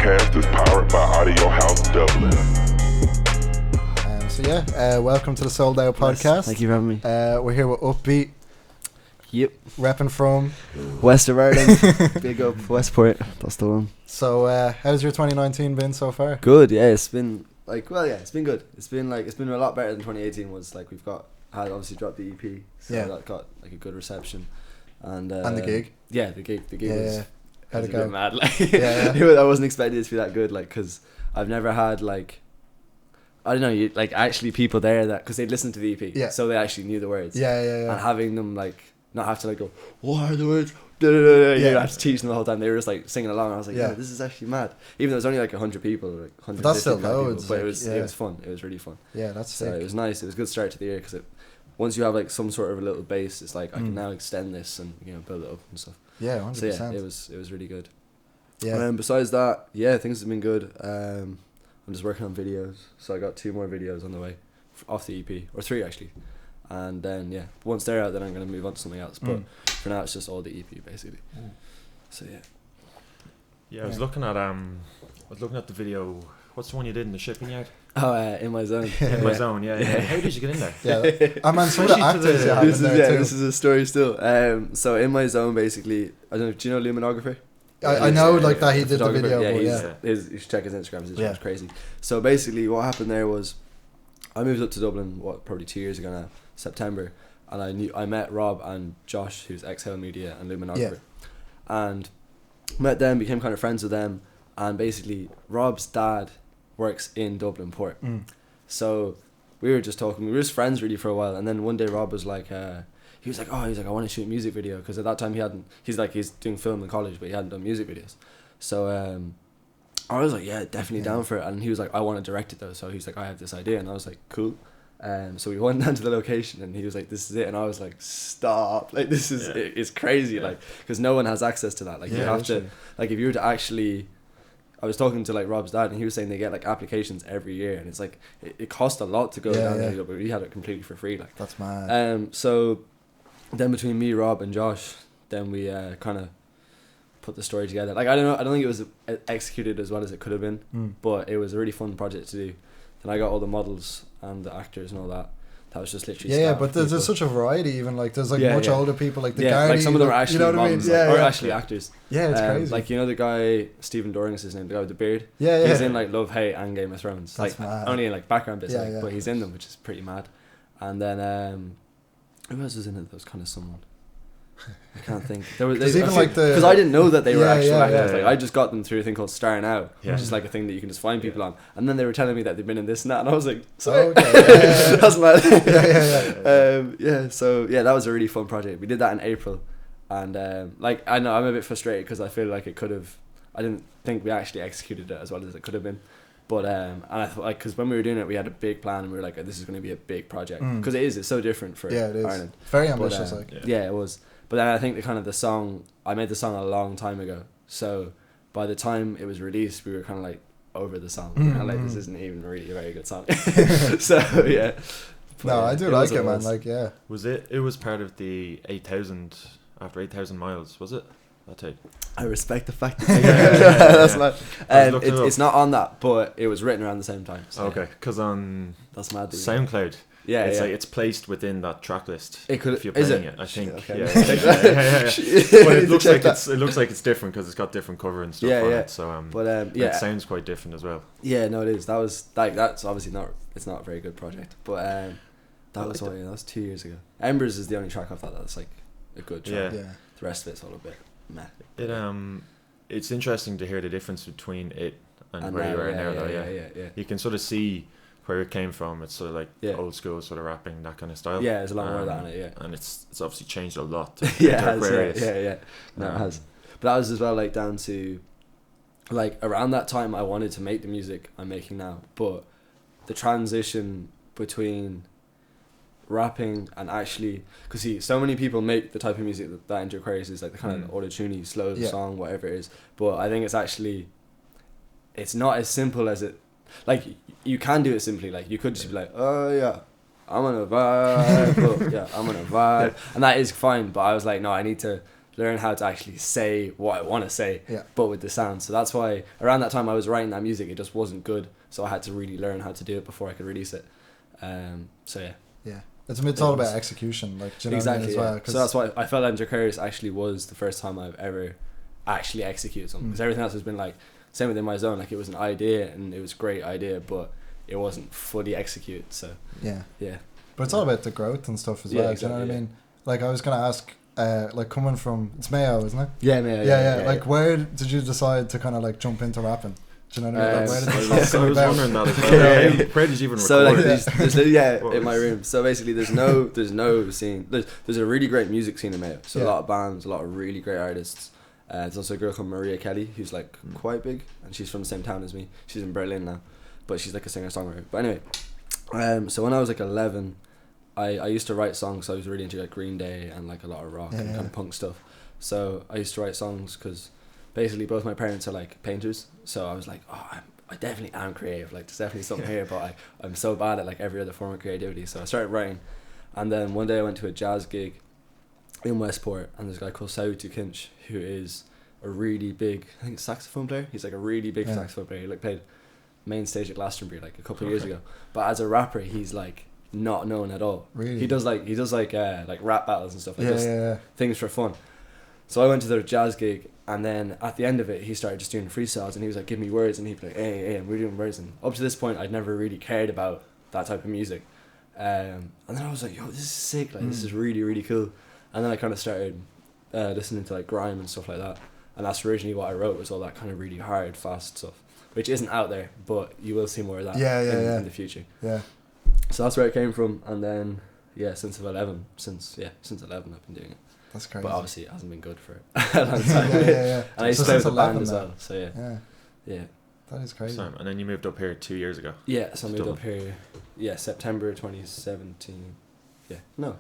podcast is powered by Audio House Dublin. Welcome to the Sold Out podcast. Yes, thank you for having me. We're here with Uppbeat. Yep. Repping from West of Ireland. Big up Westport. That's the one. So, how's your 2019 been so far? Good, yeah. It's been it's been good. It's been a lot better than 2018 was. Like had obviously dropped the EP, so that got like a good reception. And the gig? Yeah, the gig was. How'd it A go? bit mad. Like, Yeah. I wasn't expecting it to be that good. Like, cause I've never had like, I don't know, like actually people there that because they'd listened to the EP, so they actually knew the words. Yeah. And having them like not have to like go, what are the words? You have to teach them the whole time. They were just like singing along. And I was like, yeah, this is actually mad. Even though it was only like 100 people, or like 150 that's still people, loads. but it was fun. It was really fun. Yeah, that's so sick. it was nice. It was a good start to the year because once you have like some sort of a little base, it's like I can now extend this and build it up and stuff. Yeah, 100%. So yeah, it was really good. Yeah. Besides that, things have been good. I'm just working on videos, so I got 2 more videos on the way off the EP, or 3 actually. And then once they're out, then I'm gonna move on to something else. But for now, it's just all the EP basically. So yeah. Yeah, I was looking at the video. What's the one you did in the shipping yard? Oh, In My Zone. In My Zone, yeah. How did you get in there? Yeah, man, some of the actors you have in there too. This is a story still. So In My Zone, basically, I don't know. Do you know Luminographer? I know, like that he did the video. You should check his Instagram. His Instagram's crazy. So basically, what happened there was, I moved up to Dublin. Probably 2 years ago now, September, and I met Rob and Josh, who's Exhale Media and Luminographer, and met them, became kind of friends with them, and basically Rob's dad works in Dublin Port, so we were just talking. We were just friends really for a while, and then one day Rob was like. He was like, I want to shoot a music video, because at that time he's doing film in college, but he hadn't done music videos. So I was like, yeah, definitely down for it. And he was like, I want to direct it though. So he was like, I have this idea, and I was like, cool. So we went down to the location, and he was like, this is it. And I was like, stop, like this is it's crazy, like because no one has access to that. Like you have to, like if you were to actually. I was talking to like Rob's dad, and he was saying they get like applications every year, and it's like it costs a lot to go down there, but we had it completely for free. Like that's mad. So then between me, Rob, and Josh, then we kind of put the story together. Like I don't think it was executed as well as it could have been, but it was a really fun project to do. Then I got all the models and the actors and all that. That was just literally but there's such a variety. Even like there's like much older people, like the guy. Like some of them are actually models, or actually actors. Yeah, it's crazy. Like the guy Stephen Doring is his name, the guy with the beard. Yeah. He's in like Love, Hate, and Game of Thrones. That's like mad. only in like background bits, Yeah. but he's in them, which is pretty mad. And then who else was in it? There was kind of someone. I can't think. There was even like because I didn't know that they were actual actors. Yeah. Like I just got them through a thing called Star Now, which is like a thing that you can just find people on. And then they were telling me that they've been in this and that, and I was like, sorry. That's mad. So that was a really fun project. We did that in April, and like I know I'm a bit frustrated because I feel like it could have. I didn't think we actually executed it as well as it could have been. But and I thought, like, because when we were doing it, we had a big plan, and we were like, this is going to be a big project, because it's so different for it is. Ireland. Very ambitious, it was. But then I think the song, I made the song a long time ago, so by the time it was released, we were kind of like over the song. We were kind of like, this isn't even really a very good song. So yeah. But, no, I do like it, man. Like Was it was part of the 8,000 after 8,000 miles, was it? I respect the fact that that's mad. It's not on that, but it was written around the same time. So because on that's mad. SoundCloud, it's like it's placed within that track list. It could, if you're playing it, I think. Okay. But it looks like it's different because it's got different cover and stuff on it. So it sounds quite different as well. Yeah, no, it is. That was like that's obviously not. It's not a very good project, but that was 2 years ago. Embers is the only track off that's like a good track. Yeah. The rest of it's all a bit meh. It's interesting to hear the difference between it and where you are now. Yeah. You can sort of see where it came from. It's sort of like old school sort of rapping, that kind of style. Yeah, there's a lot more of that on it. Yeah, and it's obviously changed a lot. Yeah. No, it has. But that was as well like down to like around that time I wanted to make the music I'm making now, but the transition between rapping and actually, because see, so many people make the type of music that Enter Aquarius is like the kind of auto-tuney slow song, whatever it is, but I think it's not as simple as it, like you can do it simply, like you could just be like, oh yeah, I'm on a vibe, I'm on a vibe, and that is fine, but I was like, no, I need to learn how to actually say what I want to say, Yeah. but with the sound. So that's why around that time I was writing that music, it just wasn't good. So I had to really learn how to do it before I could release it. So yeah. Yeah. It's all about execution, like, do you know exactly, what I mean, as well? So that's why I felt Enter Aquarius actually was the first time I've ever actually executed something. Because everything else has been like, same within my zone, like it was an idea and it was a great idea, but it wasn't fully executed. So yeah. But it's all about the growth and stuff as well. Exactly, do you know what I mean? Like, I was gonna ask, like, coming from, it's Mayo, isn't it? Yeah, Mayo. Yeah. Like, where did you decide to kind of like jump into rapping? Do you know what I mean? Like, where did I was wondering that as well. Where did you even record? So like there's in my room. So basically there's no scene. There's a really great music scene in Mayo. So a lot of bands, a lot of really great artists. There's also a girl called Maria Kelly who's like quite big, and she's from the same town as me. She's in Berlin now, but she's like a singer-songwriter. But anyway, so when I was like 11, I used to write songs. So I was really into like Green Day and like a lot of rock and kind of punk stuff. So I used to write songs because basically both my parents are like painters. So I was like, I definitely am creative. Like there's definitely something here, but I'm so bad at like every other form of creativity. So I started writing, and then one day I went to a jazz gig in Westport, and there's a guy called Sautu Kinch who is a really big, I think, saxophone player. He's like a really big saxophone player. He like played main stage at Glastonbury like a couple of years ago. But as a rapper, he's like not known at all. Really? He does like rap battles and stuff like things for fun. So I went to the jazz gig, and then at the end of it, he started just doing freestyles, and he was like, give me words, and he'd be like, hey, and we're doing words. And up to this point, I'd never really cared about that type of music. And then I was like, yo, this is sick, like this is really, really cool. And then I kind of started listening to like grime and stuff like that. And that's originally what I wrote, was all that kind of really hard, fast stuff, which isn't out there, but you will see more of that in the future. Yeah. So that's where it came from. And then, since 11 I've been doing it. That's crazy. But obviously it hasn't been good for a long time. And I used to play with a band as well. So yeah. That is crazy. And then you moved up here 2 years ago. Yeah, so I moved up here, September 2017. How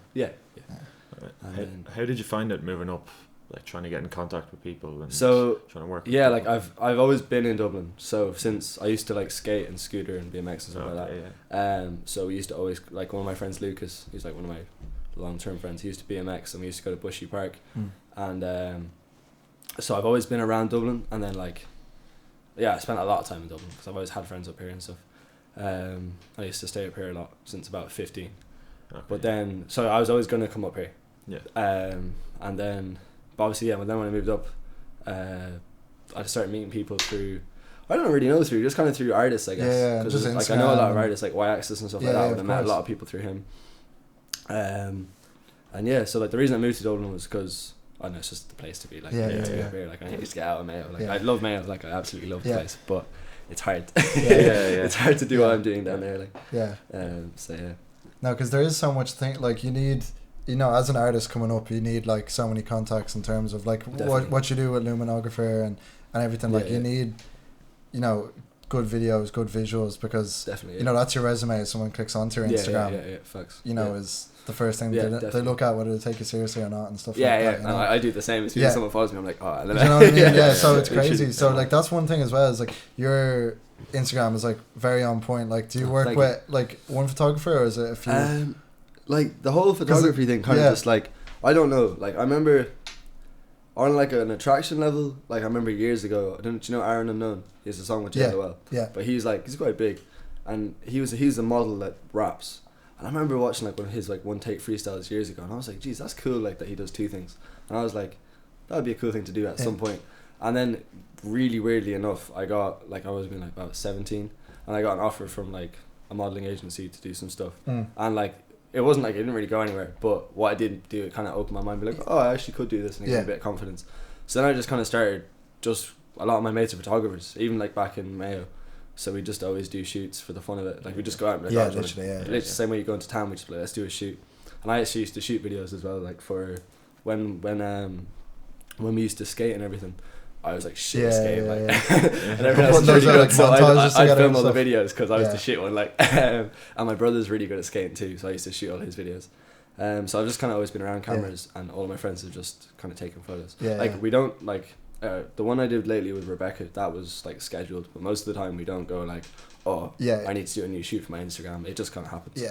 did you find it moving up, like trying to get in contact with people and trying to work with people? Like I've always been in Dublin, so since I used to like skate and scooter and BMX and stuff like that. So we used to always, like, one of my friends, Lucas, he's like one of my long-term friends, he used to BMX, and we used to go to Bushy Park. And so I've always been around Dublin, and then like I spent a lot of time in Dublin because I've always had friends up here and stuff. I used to stay up here a lot since about 15. But then, so I was always going to come up here. And then, but obviously, when I moved up, I started meeting people through, I don't really know, just kind of through artists, I guess. Because like I know a lot of artists like Y-Axis and stuff like that, and I met a lot of people through him. And so like the reason I moved to Dublin was because I don't know, it's just the place to be. Like, here. Like, I need to get out of Mayo. Like, I love Mayo. Like, I absolutely love the place, but it's hard. It's hard to do what I'm doing down there. Like, No, because there is so much like you need, as an artist coming up, you need like so many contacts in terms of like what you do with luminographer and everything. Like you need, good videos, good visuals, because that's your resume. If someone clicks onto your Instagram, facts. Is the first thing they look at, whether they take you seriously or not and stuff like that. And I do the same. As soon as someone follows me, I'm like, oh, and then you know what I mean? So it's crazy. So like that's one thing as well, is like your Instagram is like very on point. Like, do you work with like one photographer, or is it a few? Like the whole photography thing kind of just like, I don't know. Like I remember on like an attraction level, like I remember years ago, do you know Aaron Unknown? He has a song with JLOL. But he's quite big, and he's a model that raps. And I remember watching like one of his like one take freestyles years ago, and I was like, geez, that's cool, like that he does two things. And I was like, that would be a cool thing to do at some point. And then really weirdly enough, I got like, I was being like about 17, and I got an offer from like a modeling agency to do some stuff. And like, it wasn't like, it didn't really go anywhere, but what I did do, it kind of opened my mind, be like, oh, I actually could do this, and it gave me a bit of confidence. So then I just kind of started, just a lot of my mates are photographers, even like back in Mayo. So we just always do shoots for the fun of it. Like we just go out and be like, literally the same way you go into town, we just be like, let's do a shoot. And I actually used to shoot videos as well, like for when we used to skate and everything. I was like shit at skating, and everyone else was really good. So I film all the videos because I was the shit one. Like, and my brother's really good at skating too, so I used to shoot all his videos. So I've just kind of always been around cameras, and all of my friends have just kind of taken photos. We don't like. The one I did lately with Rebecca, that was like scheduled, but most of the time we don't go like, I need to do a new shoot for my Instagram. It just kind of happens.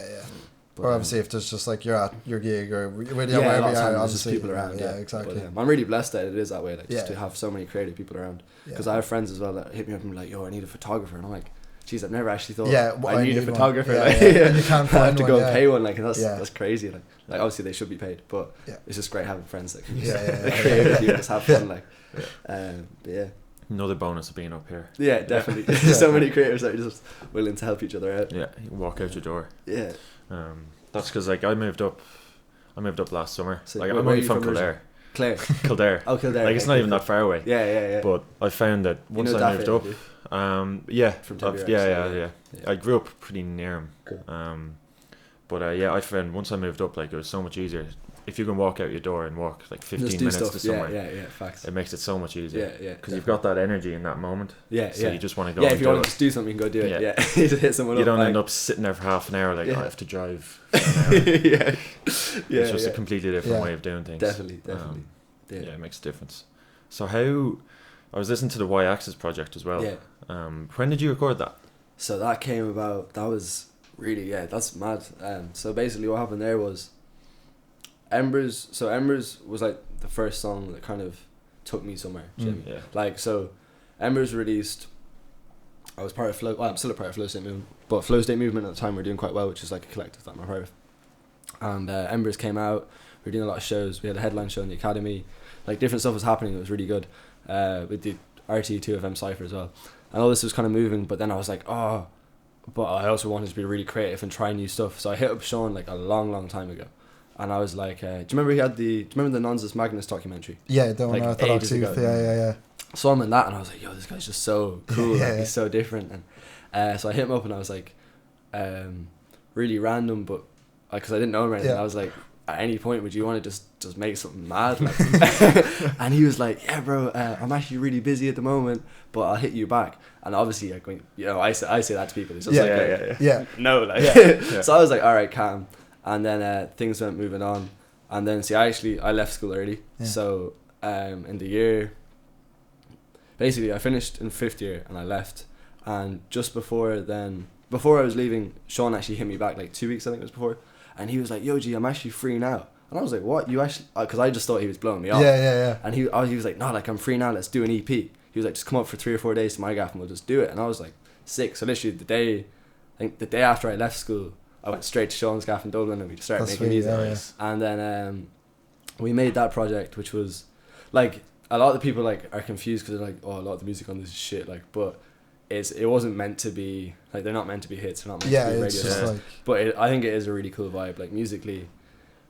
But, or obviously if there's just like you're at your gig or wherever you are, obviously just people around. Yeah, exactly. But, I'm really blessed that it is that way, like just to have so many creative people around. Because I have friends as well that hit me up and be like, yo, I need a photographer, and I'm like, geez, I've never actually thought I need a photographer. And you can't I have to go one, and pay one, like, and that's crazy. Like obviously they should be paid, but it's just great having friends that can creative, you just have fun, like. But yeah. Another bonus of being up here. Yeah, definitely. There's so many creators that are just willing to help each other out. Yeah, you walk out your door. Yeah. That's because like I moved up last summer. So like I'm only from Kildare. Kildare. Oh, Kildare. Like it's not even that far away. Yeah. But I found that once I moved up, from yeah. I grew up pretty near him. Cool. But I found once I moved up, like it was so much easier. If you can walk out your door and walk like 15 minutes to somewhere, yeah, facts. It makes it so much easier. Yeah. Because you've got that energy in that moment. So you just want to go. Yeah, if you want to just do something, you can go do it. Yeah, you just hit someone. You don't end up sitting there for half an hour like I have to drive. An hour. It's just a completely different way of doing things. Definitely. Yeah, it makes a difference. So I was listening to the Y-Axis project as well. Yeah. When did you record that? So that came about. That was really that's mad. So basically, what happened there was. Embers was like the first song that kind of took me somewhere. Like, so Embers released, I was part of I'm still a part of Flow State Movement, but Flow State Movement at the time we were doing quite well, which is like a collective that I'm a part of. And Embers came out, we were doing a lot of shows, we had a headline show in the Academy, like different stuff was happening, it was really good, with the RT2FM Cypher as well. And all this was kind of moving, but then I was like, but I also wanted to be really creative and try new stuff. So I hit up Sean like a long time ago. And I was like, do you remember the Nonsus Magnus documentary? Yeah, the one like Orthodox Youth. Yeah. So I'm in that, and I was like, yo, this guy's just so cool. He's so different. And so I hit him up, and I was like, really random, but because I didn't know him or anything, I was like, at any point, would you want to just make something mad? Like, and he was like, yeah, bro, I'm actually really busy at the moment, but I'll hit you back. And obviously, like, I say that to people. It's just no, like, so I was like, all right, calm. And then things went moving on, and then I left school early. So in the year, basically I finished in 5th year and I left, and just before I was leaving, Sean actually hit me back like 2 weeks I think it was before, and he was like, yo G, I'm actually free now. And I was like, what, you actually, because I just thought he was blowing me off. And he was like, no, like I'm free now, let's do an EP. He was like, just come up for 3 or 4 days to my gaff and we'll just do it. And I was like, sick. So literally the day after I left school, I went straight to Sean's gaff in Dublin and we just started making music. And then we made that project, which was like, a lot of the people like are confused because they're like, oh, a lot of the music on this is shit, like, but it wasn't meant to be like, they're not meant to be hits, they're not meant to be radio songs. Like, but I think it is a really cool vibe, like musically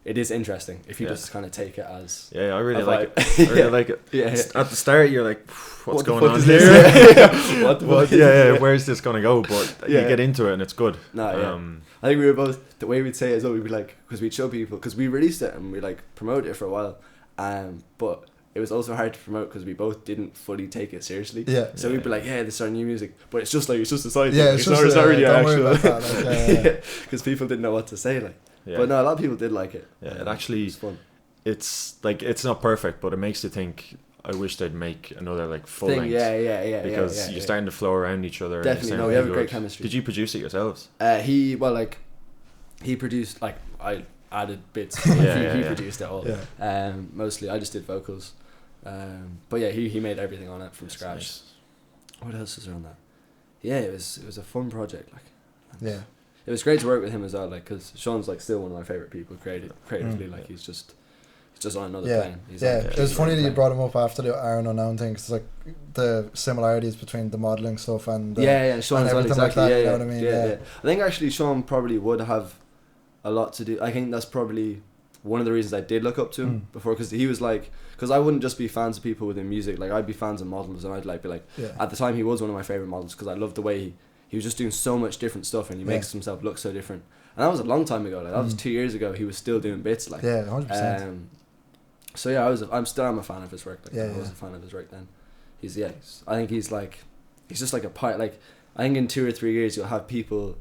it is interesting if you just kind of take it as I really like it. I really like it. At the start you're like, what's going on here? What the fuck where's this gonna go? But you get into it and it's good. I think we were both, the way we'd say it as well, we'd be like, because we'd show people, because we released it and we like promoted it for a while, but it was also hard to promote because we both didn't fully take it seriously. So we'd be like, this is our new music, but it's just a side thing. It's not really actual. Because people didn't know what to say, like. But no, a lot of people did like it. It actually, it's fun. It's like, it's not perfect, but it makes you think, I wish they'd make another like full thing. length. Because you're starting to flow around each other. Definitely, no, we have a great chemistry. Did you produce it yourselves? He produced, like, I added bits. He produced it all. Mostly, I just did vocals. But yeah, he made everything on it from scratch. Nice. What else is there on that? Yeah, it was a fun project. Like, it was great to work with him as well. Like, because Sean's like still one of my favorite people creatively. Like, he's just on another plane. It was funny that you brought him up after the Aaron Unknown thing, because like the similarities between the modelling stuff and Sean and everything like that. You know what I mean? I think actually Sean probably would have a lot to do. I think that's probably one of the reasons I did look up to him before, because he was like, because I wouldn't just be fans of people within music, like I'd be fans of models, and I'd like be like, at the time he was one of my favorite models because I loved the way he was just doing so much different stuff, and he makes himself look so different. And that was a long time ago, like that was 2 years ago. He was still doing bits, like 100%. So yeah, I'm still a fan of his work. Like I was a fan of his work then. I think he's just like a part. Like I think in 2 or 3 years you'll have people.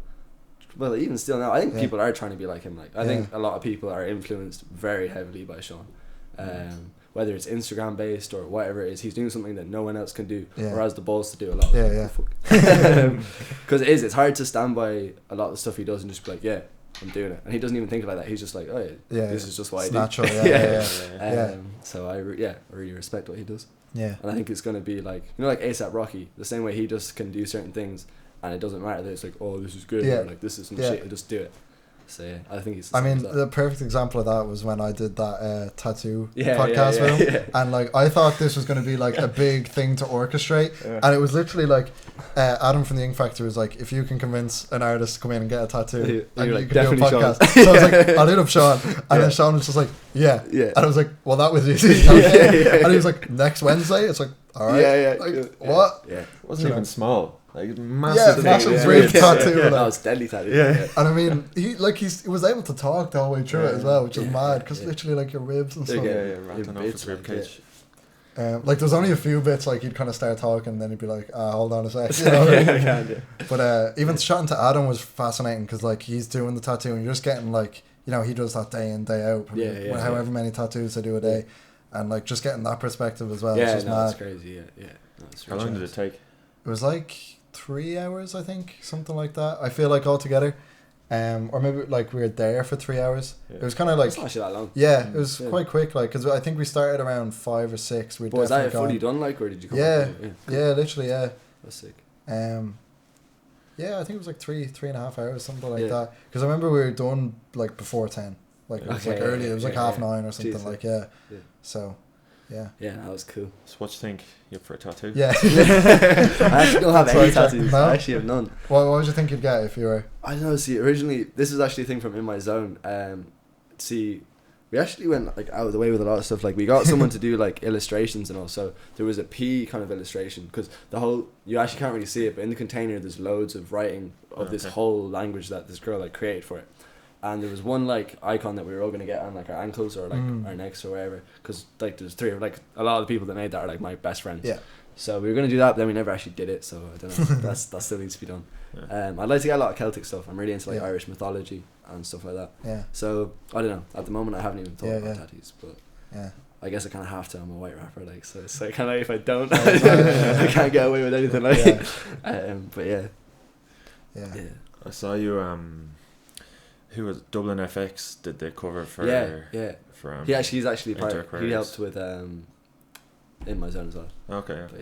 Well, even still now, I think people are trying to be like him. Like I think a lot of people are influenced very heavily by Sean. Whether it's Instagram based or whatever it is, he's doing something that no one else can do or has the balls to do a lot. Because it's hard to stand by a lot of the stuff he does and just be like, I'm doing it, and he doesn't even think like that. He's just like, oh yeah, this is just what I do. Natural, So I really respect what he does. Yeah, and I think it's gonna be like, you know, like ASAP Rocky, the same way he just can do certain things, and it doesn't matter that it's like, oh, this is good, or like this is some shit. He'll just do it. So yeah, I think he's. I mean, the perfect example of that was when I did that tattoo podcast with him, and like I thought this was going to be like a big thing to orchestrate, and it was literally like Adam from the Ink Factory was like, if you can convince an artist to come in and get a tattoo, and you can do a podcast. So I was like, I'll hit up Sean, and then Sean was just like, and I was like, well, that was easy. And he was like, next Wednesday. It's like, all right, what? Yeah, it wasn't even small. Like massive rib tattoo. No, it's deadly tattoo. And I mean, he was able to talk the whole way through it as well, which is mad, because literally like your ribs and stuff. Rattling off his rib cage. Like there's only a few bits like he'd kind of start talking, and then he'd be like, hold on a sec. You know? But even chatting to Adam was fascinating, because like he's doing the tattoo, and you're just getting like, you know, he does that day in day out. However many tattoos they do a day, and like just getting that perspective as well. Yeah, that's crazy. How long did it take? It was like 3 hours, I think, something like that. I feel like altogether, or maybe like we were there for 3 hours. It was kind of like, it's not actually that long. Yeah, it was quite quick, like, because I think we started around 5 or 6. But was that fully done, like, or did you come? Yeah, literally, yeah. That's sick. Yeah, I think it was like 3.5 hours, something like that. Because I remember we were done like before 10. Like it was like early. It was like 9:30 or something. Like So. Yeah, that was cool. So what do you think? You up for a tattoo? Yeah. I actually don't have any tattoos. No? I actually have none. What would you think you'd get if you were? I don't know. See, originally, this is actually a thing from In My Zone. We actually went like out of the way with a lot of stuff. Like we got someone to do like illustrations and all. So there was a P kind of illustration, because you actually can't really see it, but in the container there's loads of writing of this whole language that this girl like created for it. And there was one like icon that we were all gonna get on like our ankles or like our necks or wherever, because like there's 3 like a lot of the people that made that are like my best friends. Yeah. So we were gonna do that, but then we never actually did it. So I don't know. that still needs to be done. Yeah. I'd like to get a lot of Celtic stuff. I'm really into like Irish mythology and stuff like that. Yeah. So I don't know. At the moment, I haven't even thought about tattoos, but I guess I kind of have to. I'm a white rapper, like, so it's like kind of if I don't, I can't get away with anything like. But yeah. I saw you. Who was Dublin FX did the cover for? For he's actually part. He helped with In My Zone as well. Okay. But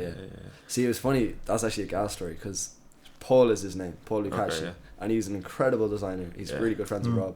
see, it was funny. That's actually a gas story, because Paul is his name, Paul Lukacs, and he's an incredible designer. He's really good friends with Rob,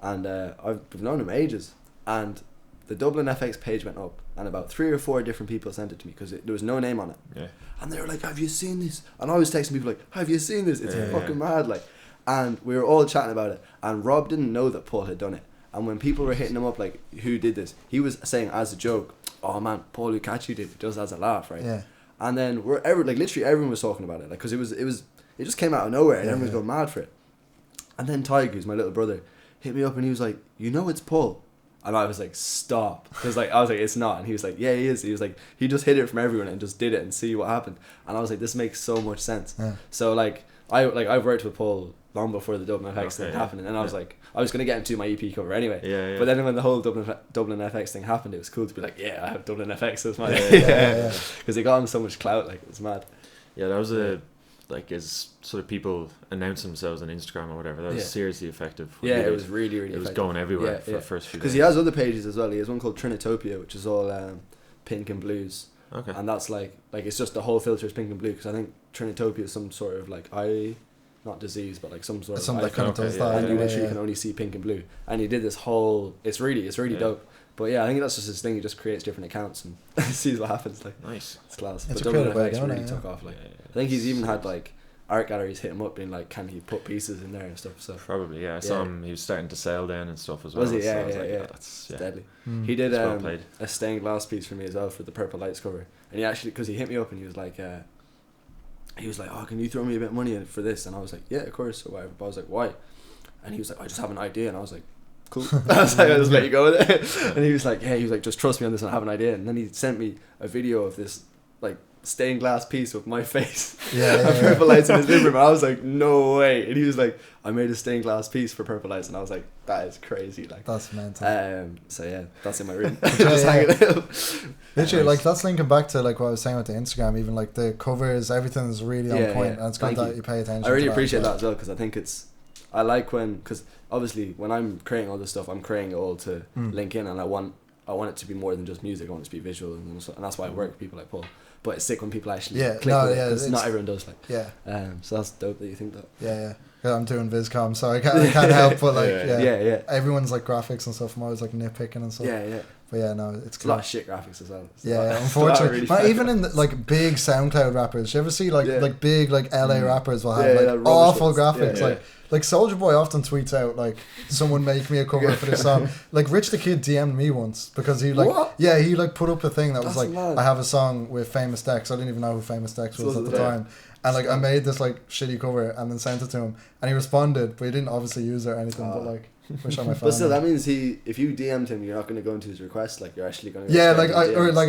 and I've known him ages. And the Dublin FX page went up, and about 3 or 4 different people sent it to me, because there was no name on it. Yeah. And they were like, "Have you seen this?" And I was texting people like, "Have you seen this? It's fucking mad!" Like. And we were all chatting about it, and Rob didn't know that Paul had done it. And when people were hitting him up like, who did this, he was saying as a joke, "Oh man, Paul Lukacs did it," just as a laugh, right? Yeah. And then literally everyone was talking about it, like, because it just came out of nowhere, and everyone was going mad for it. And then Tyg, who's my little brother, hit me up, and he was like, "You know it's Paul." And I was like, "Stop," because like I was like, "It's not," and he was like, "Yeah, he is." He was like, he just hid it from everyone and just did it and see what happened. And I was like, this makes so much sense. Yeah. So like I've worked with Paul long before the Dublin FX thing happened, and I was like, I was gonna get him to my EP cover anyway. But then when the whole Dublin FX thing happened, it was cool to be like, I have Dublin FX as my because it got him so much clout, like it was mad. Yeah, that was as sort of people announce themselves on Instagram or whatever. That was seriously effective. It was really effective. Was going everywhere for the first few days. Because he has other pages as well. He has one called Trinitopia, which is all pink and blues. Okay. And that's like it's just the whole filter is pink and blue, because I think Trinitopia is some sort of like not disease, but like some sort of that kind of does that. And you literally can only see pink and blue. And he did this whole. It's really dope. But yeah, I think that's just his thing. He just creates different accounts and sees what happens. Like, nice. It's class. It's but Dublin FX really took off. Like, I think he's even had like art galleries hit him up being like, can he put pieces in there and stuff. So probably, I saw him. He was starting to sell then and stuff as well. Was he? Yeah, so that's deadly. He did a stained glass piece for me as well for the Purple Lights cover. And he actually, because he hit me up and he was like, "Oh, can you throw me a bit of money for this?" And I was like, "Yeah, of course," or whatever. But I was like, "Why?" And he was like, "I just have an idea." And I was like, "Cool." I was like, "I'll just let you go with it." And he was like, "Just trust me on this and I have an idea." And then he sent me a video of this like stained glass piece with my face and Purple Lights in his living room. And I was like, "No way!" And he was like, "I made a stained glass piece for Purple Lights," and I was like, "That is crazy!" Like that's mental. So yeah, that's in my room. Just hanging it up. Literally, like that's linking back to like what I was saying with the Instagram. Even like the covers, everything's really on point, and it's good that you pay attention. I really appreciate that as well, because I think it's I like because obviously when I'm creating all this stuff, I'm creating it all to link in, and I want it to be more than just music. I want it to be visual, and that's why I work with people like Paul. But it's sick when people actually click with it, because not everyone does. Like, so that's dope that you think that. Yeah. I'm doing Viscom, so I can't help but like everyone's like graphics and stuff. I'm always like nitpicking and stuff. But yeah, no, it's a lot of shit graphics as well. Unfortunately, really even in like big SoundCloud rappers, you ever see like big like LA rappers will have like awful graphics. Like Soulja Boy often tweets out like, someone make me a cover for this song. Like Rich the Kid DM'd me once because he like put up a thing that was like, mad. I have a song with Famous Dex. I didn't even know who Famous Dex was at the time. And like I made this like shitty cover and then sent it to him, and he responded, but he didn't obviously use it or anything. But like, wish I my phone. But still, that means if you DM'd him, you're not going to go into his request. Like you're actually going to. Yeah, like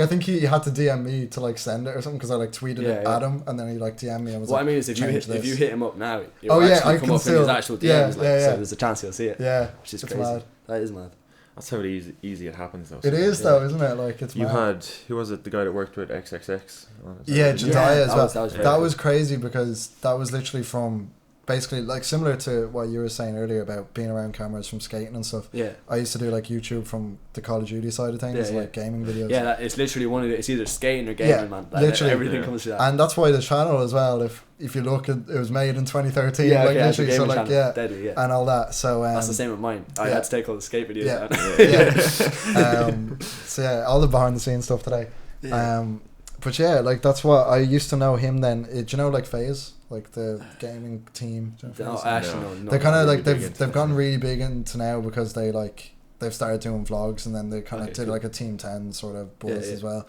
I think he had to DM me to like send it or something because I like tweeted it at him, and then he like DM'd me. And was what like, I mean is if you hit him up now, I can still in his actual DMs. So there's a chance he'll see it. Yeah, which is crazy. Mad. That is mad. That's how easy it happens though. It is though, isn't it? Like it's. You had who was it? The guy that worked with XXX. Jediah as well. That was crazy because that was literally from basically like similar to what you were saying earlier about being around cameras from skating and stuff. Yeah. I used to do like YouTube from the Call of Duty side of things, like gaming videos. Yeah, it's literally it's either skating or gaming, man. Literally everything comes to that. And that's why the channel as well. If you look at it was made in 2013, like literally, so like deadly, and all that. So that's the same with mine. I had to take all the skate videos out. So yeah, all the behind the scenes stuff today. But yeah, like that's what I used to know him then. Do you know like FaZe, like the gaming team? No, actually no. They're kind of like they've gotten really big into now because they've started doing vlogs, and then they kind of did like a Team 10 sort of buzz as well.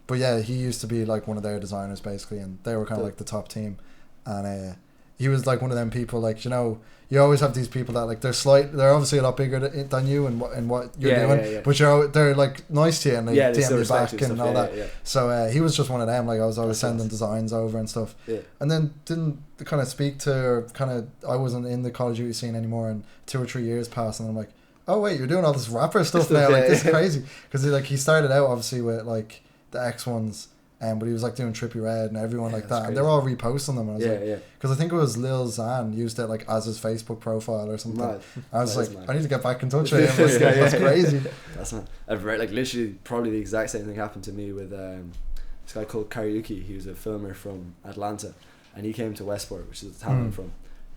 But yeah, he used to be like one of their designers basically, and they were kind of like the top team, and he was like one of them people, like, you know, you always have these people that like they're obviously a lot bigger than you and what you're doing, but they're like nice to you and they DM you back and all that. So he was just one of them. Like I was always sending designs over and stuff, and then didn't kind of speak to, or kind of I wasn't in the Call of Duty scene anymore, and 2 or 3 years passed, and I'm like, oh wait, you're doing all this rapper stuff now, like this is crazy, because he started out obviously with like the X ones. But he was like doing Trippie Redd and everyone like that, and they were all reposting them. And I was because I think it was Lil Xan used it like as his Facebook profile or something. Right. I was like, I need to get back in touch with him. That's crazy. That's not. I've read like literally probably the exact same thing happened to me with this guy called Karaoke. He was a filmer from Atlanta, and he came to Westport, which is the town I'm from,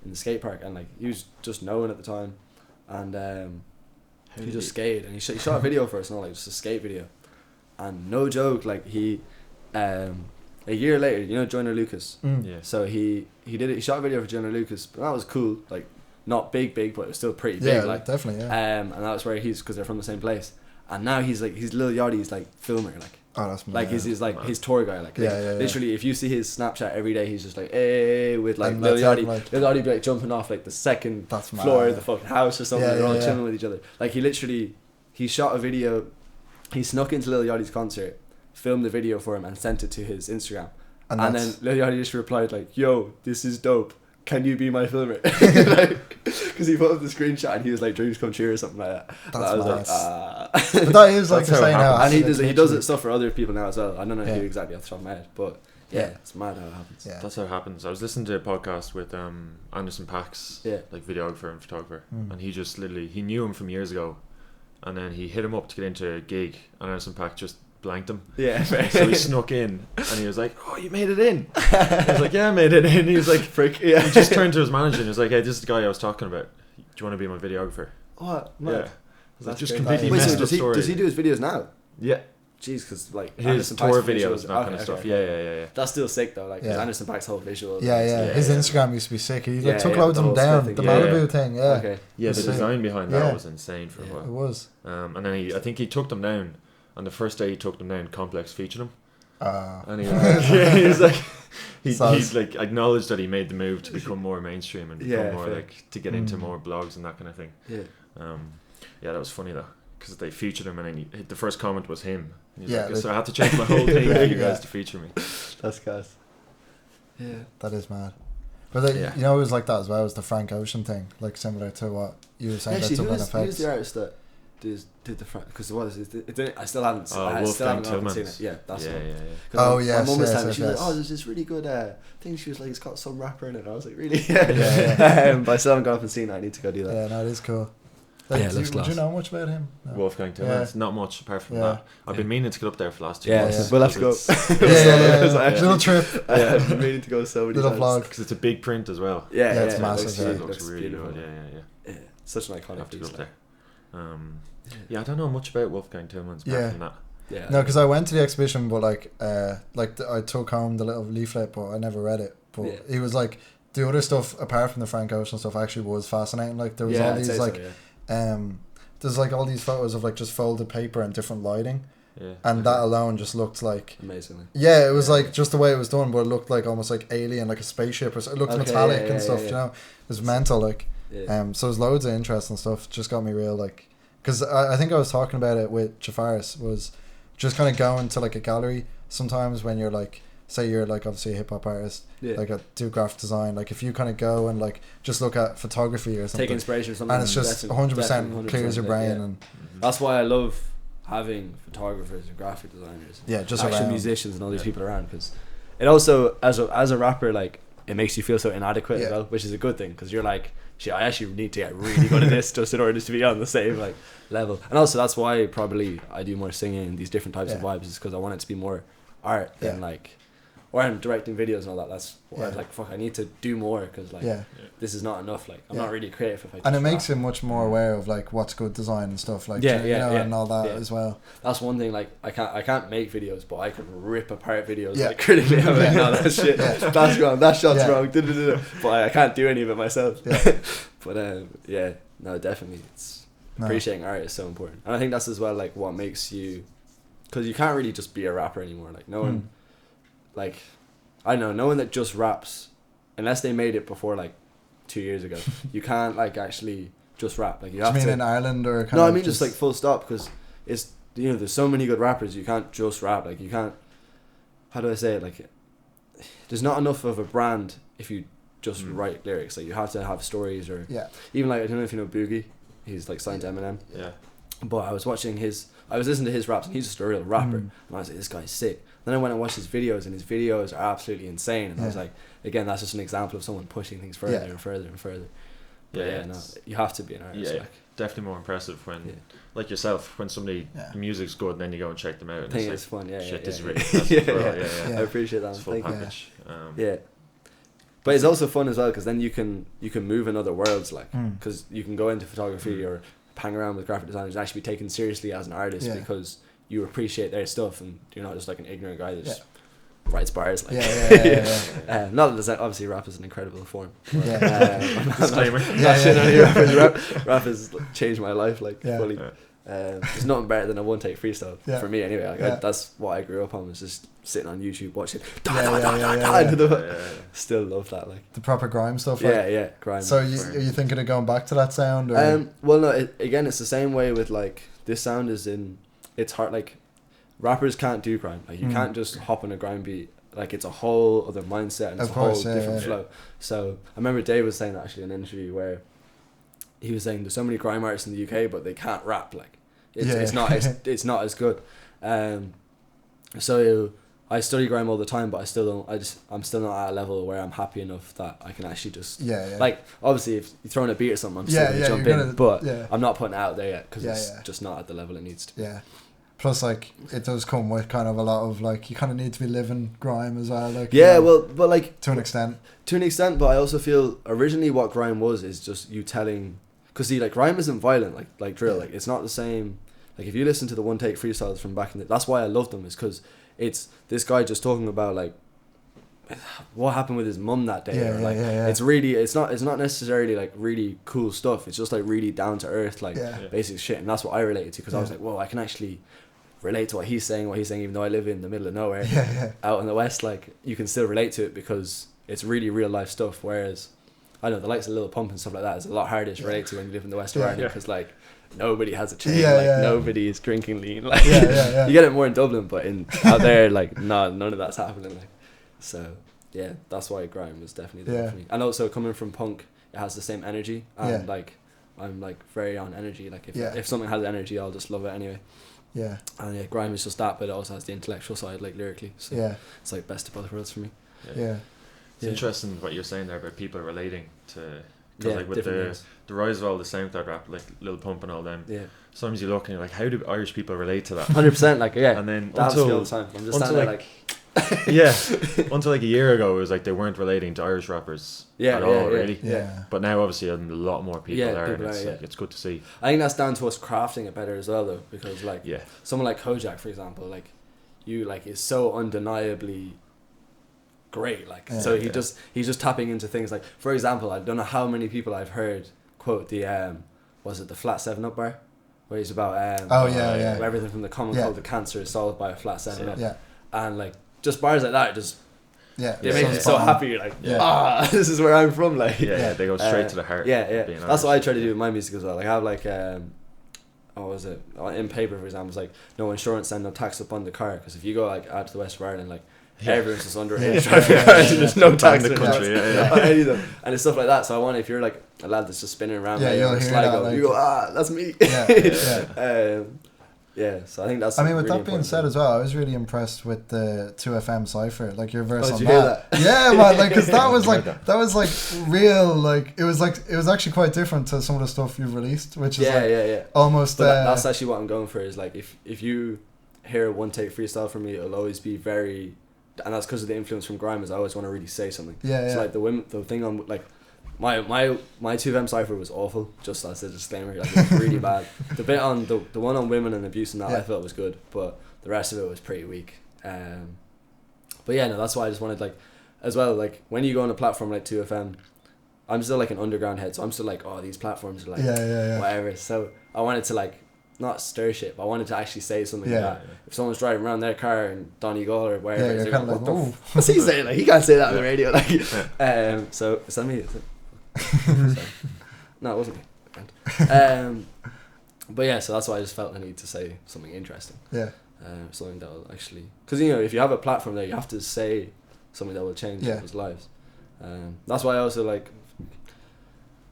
in the skate park, and like he was just known at the time, and he just skated, and he shot a video for us, not like just a skate video, and no joke, like he. A year later, you know Joyner Lucas. So he shot a video for Joyner Lucas, but that was cool. Like not big, but it was still pretty big. Like definitely. And that was where because they're from the same place. And now he's Lil Yachty's like filmer, like. Oh, that's like he's like his tour guy, like literally. If you see his Snapchat every day, he's just like hey with like Lil Yachty. Lil Yachty be like jumping off like the second floor of the fucking house or something. They're all chilling with each other. Like he shot a video. He snuck into Lil Yachty's concert, filmed the video for him and sent it to his Instagram, and then Lil Yachty just replied like, yo, this is dope, can you be my filmer? Because he put up the screenshot and he was like dreams come true or something like that. That's I was like but that is like the same now, and he does it stuff for other people now as well. I don't know who exactly off the top of my head, but it's mad how it happens. That's how it happens. I was listening to a podcast with Anderson .Paaks, like videographer and photographer, and he just literally, he knew him from years ago, and then he hit him up to get into a gig, and Anderson .Paaks just blanked him. So he snuck in and he was like, oh, you made it in. I was like, yeah, I made it in. He was like, frick. He just turned to his manager and he was like, hey, this is the guy I was talking about, do you want to be my videographer? What? That's just completely messed up story. Does he do his videos now? Jeez, because like his tour videos and that kind of stuff. Yeah. That's still sick though. Like Anderson .Paaks' whole visual. His Instagram used to be sick. He like took loads of them down. The Malibu thing. The design behind that was insane for a while. It was. And then I think he took them down. On the first day he took them down, Complex featured him. And he was like, he's like acknowledged that he made the move to become more mainstream and become more like to get into more blogs and that kind of thing. That was funny though, because they featured him and then the first comment was him. And he's like, so I had to change my whole thing for you guys to feature me. That's gas. That is mad. But you know, it was like that as well. It was the Frank Ocean thing, like similar to what you were saying. Who's the artist that did the front because what is it? I still haven't. I Wolfgang still haven't seen Tillmans. it. Yeah, that's the one. Yeah. Oh yeah. My mum was telling me, she was like, "Oh, there's this really good thing." She was like, "It's got some rapper in it." And I was like, "Really?" But I still haven't gone up and seen it. I need to go do that. Yeah, no, it is cool. Would you know much about him? No. Wolfgang Tillmans, not much apart from that. I've been meaning to get up there for the last 2 months. We'll have to go. Little trip. I've been meaning to go so many little times. vlog Because it's a big print as well. Yeah, it's massive. It looks really beautiful. good. Yeah. Such an iconic Have to go piece. up there. I don't know much about Wolfgang Tillmans apart from that. Yeah. No, because I went to the exhibition, but I took home the little leaflet, but I never read it. But he was like, the other stuff apart from the Frank Ocean stuff actually was fascinating. Like there was all these there's like all these photos of like just folded paper and different lighting. Yeah. And that alone just looked like amazingly. Yeah, it was like just the way it was done, but it looked like almost like alien, like a spaceship or so. It looked metallic and stuff, you know. It was mental, like. So there's loads of interesting stuff. Just got me real, like, because I think I was talking about it with Jafaris, was just kind of going to like a gallery sometimes when you're like, say you're like obviously a hip hop artist, like do graphic design, like if you kind of go and like just look at photography or something, take inspiration or something, and it's just 100% clears your brain, and that's why I love having photographers and graphic designers, just actual around. musicians and all these people around, because it also as a rapper, like, it makes you feel so inadequate as well, which is a good thing, because you're like, shit, I actually need to get really good at this just in order to be on the same like level. And also that's why probably I do more singing and these different types of vibes, is because I want it to be more art than like, or I'm directing videos and all that. That's why like, fuck, I need to do more, because like this is not enough. Like I'm not really creative if I just and it makes you much more aware of like what's good design and stuff, like and all that as well. That's one thing. Like I can't make videos, but I can rip apart videos like critically. I'm like, no, that shit, that's wrong, that shot's wrong. But I can't do any of it myself. But no, definitely, it's appreciating art is so important, and I think that's as well like what makes you, because you can't really just be a rapper anymore. Like no one. Like, I don't know, no one that just raps, unless they made it before like 2 years ago, you can't like actually just rap. Like you have to. In Ireland or? No, I mean just like full stop, because it's, you know, there's so many good rappers. You can't just rap. Like you can't. How do I say it? Like, there's not enough of a brand if you just write lyrics. Like you have to have stories, or even like, I don't know if you know Boogie. He's like signed to Eminem. Yeah. But I was listening to his raps, and he's just a real rapper. And I was like, this guy's sick. Then I went and watched his videos, and his videos are absolutely insane. And I was like, again, that's just an example of someone pushing things further and further and further. But no, you have to be an artist. Yeah, like. Definitely more impressive when, like yourself, when somebody, the music's good, and then you go and check them out. And I think it's fun, shit, this is really impressive. I appreciate that. It's full package. But it's also fun as well, because then you can move in other worlds, like, because you can go into photography or hang around with graphic designers and actually be taken seriously as an artist, because you appreciate their stuff and you're not just like an ignorant guy that just writes bars. Like, not that there's, obviously rap is an incredible form. Disclaimer. Rap has changed my life like fully. There's nothing better than a one take freestyle for me anyway. Like that's what I grew up on, was just sitting on YouTube watching still love that, like the proper grime stuff. Grime. So are you thinking of going back to that sound, or? Well, no, again, it's the same way with like, this sound is in, it's hard, like rappers can't do grime, like you can't just hop on a grime beat, like it's a whole other mindset and it's a whole different flow. So I remember Dave was saying that actually in an interview, where he was saying there's so many grime artists in the UK, but they can't rap, like it's not as good. So I study grime all the time, but I'm still not at a level where I'm happy enough that I can actually just like, obviously if you're throwing a beat or something, I'm still gonna jump in, but I'm not putting it out there yet, because it's just not at the level it needs to be. Plus, like, it does come with kind of a lot of, like, you kind of need to be living grime as well, like, but like to an extent, but I also feel originally what grime was is just you telling, because see, like, grime isn't violent like drill, like it's not the same. Like if you listen to the one take freestyles from back in the, that's why I love them, is because it's this guy just talking about like what happened with his mum that day, it's really, it's not necessarily like really cool stuff, it's just like really down to earth, like basic shit, and that's what I related to, because I was like, whoa, I can actually relate to what he's saying, even though I live in the middle of nowhere out in the west, like you can still relate to it because it's really real life stuff, whereas I know the likes of Lil Pump and stuff like that is a lot harder to relate to when you live in the west of Ireland, because like nobody has a chain, nobody is drinking lean, like you get it more in Dublin, but out there, like none of that's happening, like. So that's why grime was definitely there for me. And also coming from punk, it has the same energy, and like I'm like very on energy. Like if something has energy, I'll just love it anyway. Yeah. And grime is just that, but it also has the intellectual side, like lyrically. So it's like best of both worlds for me. Yeah. It's interesting what you're saying there about people relating to. Because like with the rise of all the SoundCloud rap, like Lil Pump and all them, sometimes you look and you're like, how do Irish people relate to that? 100%, like and then until the time. I'm just standing there like until like a year ago, it was like they weren't relating to Irish rappers at all, really. Yeah. But now obviously a lot more people are, and it's like it's good to see. I think that's down to us crafting it better as well, though, because like someone like Kojak, for example, like you like is so undeniably great, like so he's just tapping into things like, for example, I don't know how many people I've heard quote the was it the flat 7-Up bar where he's about everything from the common cold to cancer is solved by a flat 7-Up and like just bars like that just they make you so happy. You're like this is where I'm from, like they go straight to the heart. That's what I try to do with my music as well. Like I have like what was it in paper, for example, it's like no insurance and no tax upon the car, because if you go like out to the west of Ireland, like everyone's just underage driving cars and there's no tax in the country and it's stuff like that. So I want, if you're like a lad that's just spinning around like Sligo, like, you go that's me. So I think that's, I mean, with really that being said as well, I was really impressed with the 2FM cypher, like your verse on did you hear that? Yeah, man, like because that was like that was like real, like it was actually quite different to some of the stuff you've released, which is almost that's actually what I'm going for, is like if you hear a one take freestyle from me, it'll always be very, and that's because of the influence from grime, is I always want to really say something. So like the thing on like my 2FM cypher was awful, just as a disclaimer, like it was really bad. The bit on the one on women and abuse and that I felt was good, but the rest of it was pretty weak. But that's why I just wanted, like, as well, like when you go on a platform like 2FM, I'm still like an underground head, so I'm still like, oh, these platforms are like whatever. So I wanted to like not stir shit, but I wanted to actually say something that if someone's driving around their car in Donegal or wherever, they're kind of like, what's he saying? Like he can't say that on the radio. Like, so is that me? Is it? No, it wasn't me. But so that's why I just felt the need to say something interesting. Something that will actually, because if you have a platform there, you have to say something that will change people's lives. That's why I also like,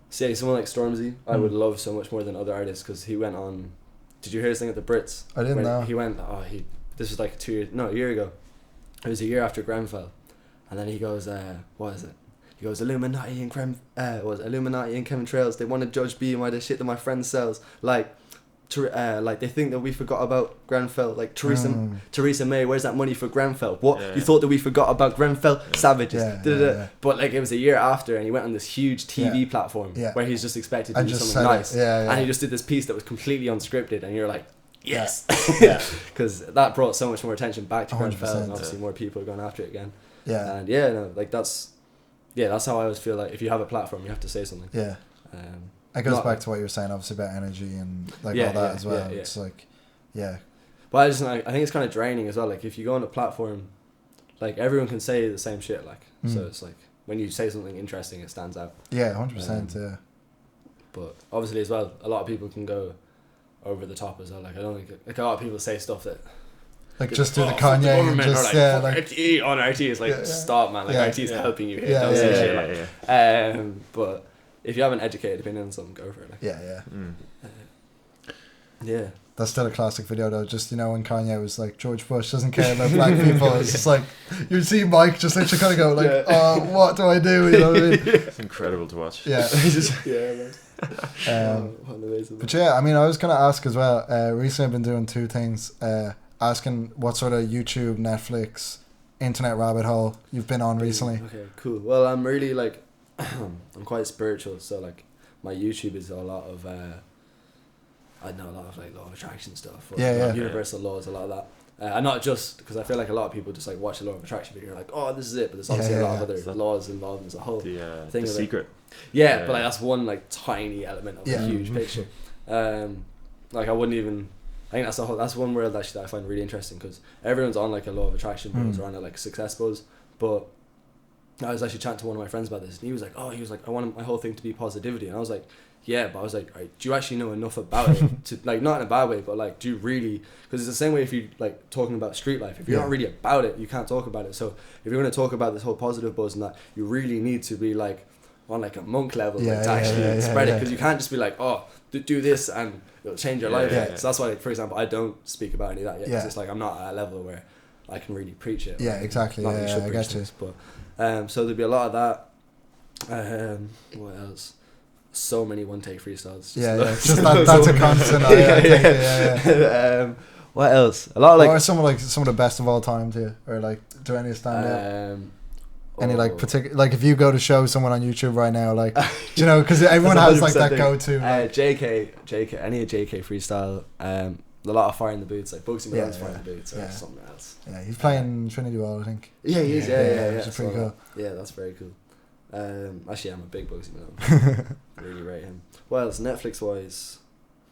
say someone like Stormzy, I would love so much more than other artists, because he went on. Did you hear his thing at the Brits? I didn't know. He went. This was like a year ago. It was a year after Grenfell, and then he goes, what is it? He goes, Illuminati and Illuminati and chemtrails. They want to judge BMI the shit that my friend sells. Like they think that we forgot about Grenfell. Like Theresa May, where's that money for Grenfell? What you thought that we forgot about Grenfell? Savages. But like it was a year after, and he went on this huge TV platform where he's just expected to do something nice. And he just did this piece that was completely unscripted, and you're like, yes, because that brought so much more attention back to Grenfell, and obviously more people are going after it again. And like that's how I always feel, like if you have a platform, you have to say something. It goes back to what you were saying, obviously, about energy and like all that as well. It's like, but I think it's kind of draining as well. Like if you go on a platform, like everyone can say the same shit, like so it's like when you say something interesting, it stands out. 100%. But obviously as well, a lot of people can go over the top as well. Like I don't think, like a lot of people say stuff that, like just do the Kanye and just RT on RT is like stop, man, like RT is helping you here, don't say shit. But if you have an educated opinion on something, go for it. That's still a classic video though, just when Kanye was like, George Bush doesn't care about black people. It's just like you see Mike just literally kind of go like, oh, what do I do? You know what I mean? It's incredible to watch. Man. But I mean, I was gonna ask as well, recently I've been doing two things, asking what sort of YouTube, Netflix, internet rabbit hole you've been on recently. Okay, cool. Well, I'm really like I'm quite spiritual, so like my YouTube is a lot of I know a lot of like law of attraction stuff, or universal laws, a lot of that. And not just because I feel like a lot of people just like watch the law of attraction video and like, oh, this is it, but there's obviously a lot of other laws involved, and there's a whole thing. The secret. But like that's one like tiny element of a huge picture. Like I wouldn't even. I think that's one world actually that I find really interesting, because everyone's on like a law of attraction buzz or on a like success buzz, but I was actually chatting to one of my friends about this, and he was like, I want my whole thing to be positivity, and I was like, yeah, but I was like, right, do you actually know enough about it to like, not in a bad way, but like, do you really, because it's the same way if you like talking about street life, if you're not really about it, you can't talk about it. So if you're going to talk about this whole positive buzz and that, you really need to be like, on like a monk level to actually spread it, because you can't just be like, oh, do this and it'll change your life. So that's why, like, for example, I don't speak about any of that yet, because it's like I'm not at a level where I can really preach it. Exactly. I get you. But so there'd be a lot of that. What else? So many one take freestyles. Just that's a constant. What else? A lot of like. Or some of the best of all time to you, or like do any stand out? Any like particular, like if you go to show someone on YouTube right now, like you know, because everyone has like that go to. JK, any of JK freestyle. A lot of Fire in the Boots, like Bugsy Malone's Fire in the Boots, or something else. Yeah, he's playing Trinity World, I think. Yeah, he is. Yeah. Which is pretty cool. Yeah, that's very cool. Actually, I'm a big Bugsy Malone. Really rate him. What else? Netflix wise.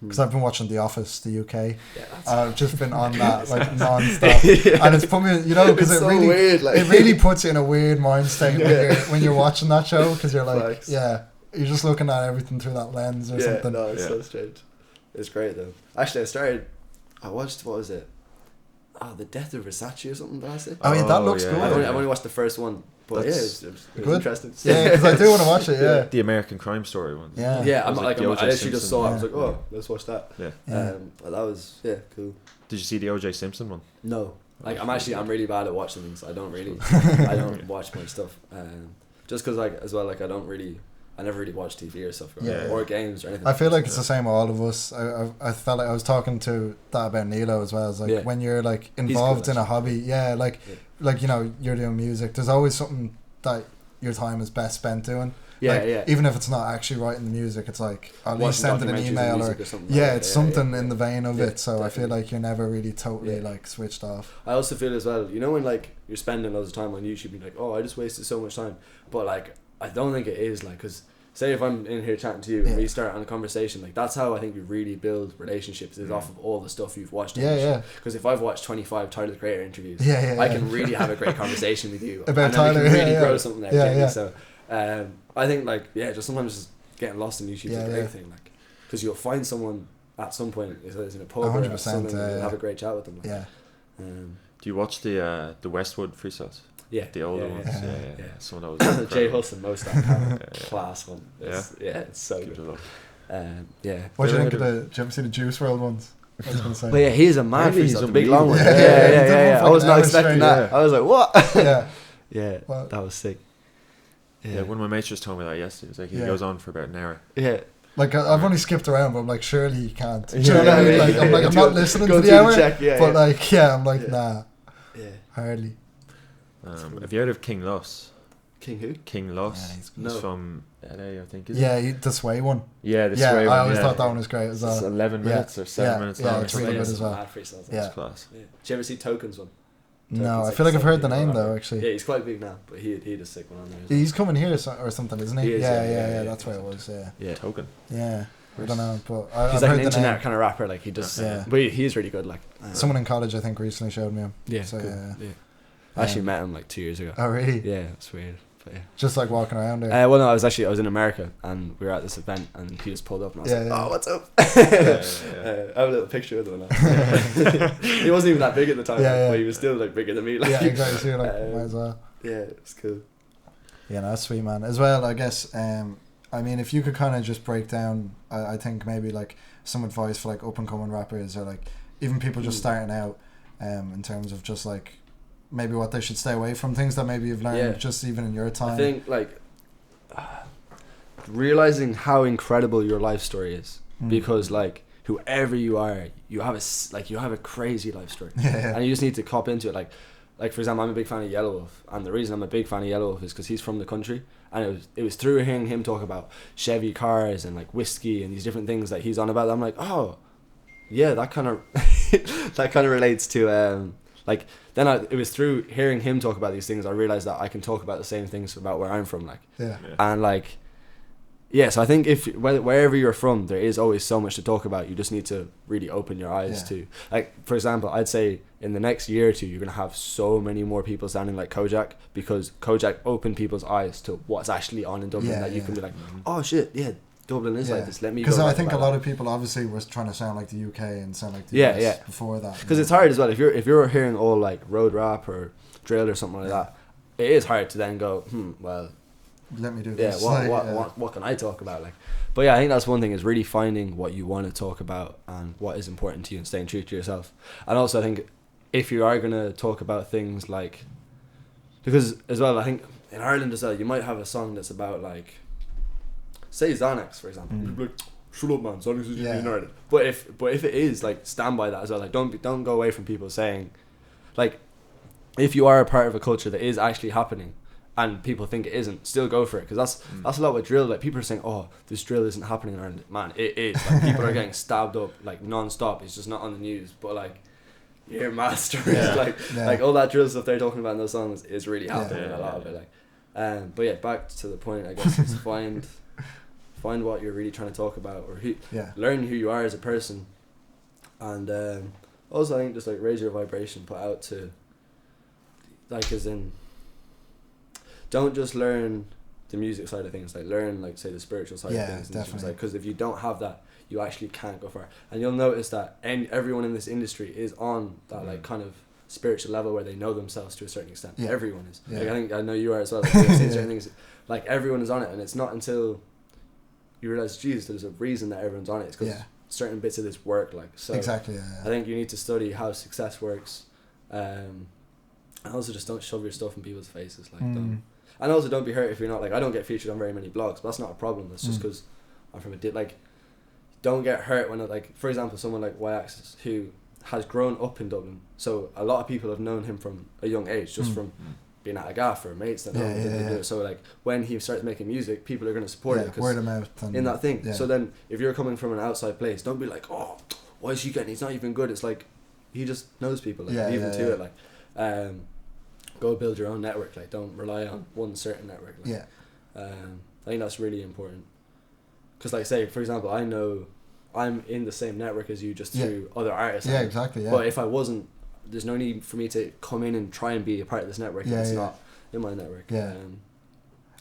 Because I've been watching The Office, the UK. Yeah, I've just been on that like non-stop, and it's put me, you know, because it so really, weird, like. it really puts you in a weird mind state when you're watching that show, because you're like, you're just looking at everything through that lens or something. No, it's so strange. It's great though. Actually, I watched, what was it? Oh, The Death of Versace or something. Did I say? I mean, that looks good. I've only watched the first one. But it was interesting. Yeah, because I do want to watch it. Yeah, the American Crime Story one. I actually just saw it. I was like, oh, let's watch that. But that was cool. Did you see the O.J. Simpson one? No, like I'm really bad at watching things. I don't watch my stuff. Just because I never really watch TV or stuff, or games or anything. I feel like it's the same with all of us. I felt like I was talking to that about Nilo as well. It's like when you're like involved in a hobby, like you know, you're doing music, there's always something that your time is best spent doing. Even if it's not actually writing the music, it's like at least sending an email or it's something in the vein of it. So definitely. I feel like you're never really totally like switched off. I also feel as well, you know, when like you're spending loads of time on YouTube, you're like, oh, I just wasted so much time. But like, I don't think it is, like, because say if I'm in here chatting to you and we start on a conversation, like that's how I think you really build relationships, is off of all the stuff you've watched. Because if I've watched 25 Tyler the Creator interviews, I can really have a great conversation with you about Tyler. We can really grow something there. So I think like just sometimes just getting lost in YouTube is a great thing, like, because you'll find someone at some point, whether it's in a pub or something, you'll have a great chat with them. Like. Do you watch the Westwood freestyles? Yeah, the older ones. Yeah. Some of those. Jay Huss and most class one. It's so good. What do you think of did you ever see the Juice WRLD ones? I was gonna say. But he's a man. He's a big long one. I was not expecting that. I was like, what? That was sick. Yeah, one of my mates just told me that yesterday. It was like he goes on for about an hour. Yeah. Like I've only skipped around, but I'm like, surely he can't. Do you know what I mean? Like I'm not listening to the hour. But like, I'm like, nah. Yeah. Hardly. Have you heard of King Loss? King who? King Loss. He's from LA, I think. The Sway one. Yeah, the Sway one. I always thought that one was great as well. It's 11 minutes or 7 minutes long. Yeah, it's really good as well. It's class. Did you ever see Tokens one? No, I feel like I've heard the name though, actually. Yeah, he's quite big now, but he had a sick one on there. He's coming here or something, isn't he? Yeah, that's where it was. Yeah, Token. Yeah. I don't know, but he's like an internet kind of rapper. Like he does, but he's really good. Like someone in college, I think, recently showed me him. Yeah, so I actually met him like 2 years ago. Oh really? Yeah, it's weird. But just like walking around there. Well, no, I was in America and we were at this event and he just pulled up and I was like, oh, what's up? I have a little picture of him. He wasn't even that big at the time, but he was still like bigger than me. Like, yeah, exactly. So you're like, might as well. Yeah, it's cool. Yeah, no, that's sweet, man. As well, I guess. I mean, if you could kind of just break down, I think maybe like some advice for like up and coming rappers or like even people just starting out, in terms of just like maybe what they should stay away from, things that maybe you've learned just even in your time. I think like realizing how incredible your life story is, because like whoever you are, you have a crazy life story, and you just need to cop into it. Like for example, I'm a big fan of Yellow Wolf, and the reason I'm a big fan of Yellow Wolf is because he's from the country, and it was through hearing him talk about Chevy cars and like whiskey and these different things that he's on about that I'm like, oh yeah, that kind of that kind of relates to like then it was through hearing him talk about these things I realized that I can talk about the same things about where I'm from, like and like so I think wherever you're from, there is always so much to talk about. You just need to really open your eyes to, like, for example, I'd say in the next year or two you're gonna have so many more people sounding like Kojak, because Kojak opened people's eyes to what's actually on in Dublin, that you can be like, oh shit, Dublin is like this, let me go. Because I think a lot of people obviously was trying to sound like the UK and sound like the US before that. Because it's hard as well, if you're hearing all like road rap or drill or something like that, it is hard to then go, well, let me do this. What can I talk about? Like, but yeah, I think that's one thing, is really finding what you want to talk about and what is important to you and staying true to yourself. And also I think if you are going to talk about things like, because as well, I think in Ireland as well, you might have a song that's about like, say Xanax, for example. People like, shut up, man, Xanax is in Ireland. But if it is, like, stand by that as well. Like, don't go away from people saying, like, if you are a part of a culture that is actually happening and people think it isn't, still go for it. Because that's a lot with drill. Like, people are saying, oh, this drill isn't happening in Ireland. Man, it is. Like, people are getting stabbed up like non-stop. It's just not on the news. But like, your masters, like all that drill stuff they're talking about in those songs is really happening. A lot of it. Like, but yeah, back to the point, I guess, is find what you're really trying to talk about, or learn who you are as a person, and also I think just like raise your vibration, put out to, like, as in, don't just learn the music side of things, like learn, like, say, the spiritual side of things, definitely, because if you don't have that, you actually can't go far. And you'll notice that everyone in this industry is on that like kind of spiritual level where they know themselves to a certain extent. Everyone is. Like, I know you are as well. Like, certain things, like, everyone is on it, and it's not until you realize, Jesus, there's a reason that everyone's on it. It's because certain bits of this work. Like, so exactly. I think you need to study how success works, and also just don't shove your stuff in people's faces. Like, don't be hurt if you're not, like, I don't get featured on very many blogs, but that's not a problem. That's just because I'm from like, don't get hurt when, like, for example, someone like Y-Axis, who has grown up in Dublin, so a lot of people have known him from a young age, just from being at a gaff or mates that know him. So like, when he starts making music, people are going to support it, word of mouth in that thing. So then if you're coming from an outside place, don't be like, oh, why is he getting, he's not even good. It's like, he just knows people, like, leave him to it. Like, go build your own network. Like, don't rely on one certain network. Like, I think that's really important, because, like, say for example, I know I'm in the same network as you just through other artists. Exactly. But if I wasn't, there's no need for me to come in and try and be a part of this network if it's not in my network.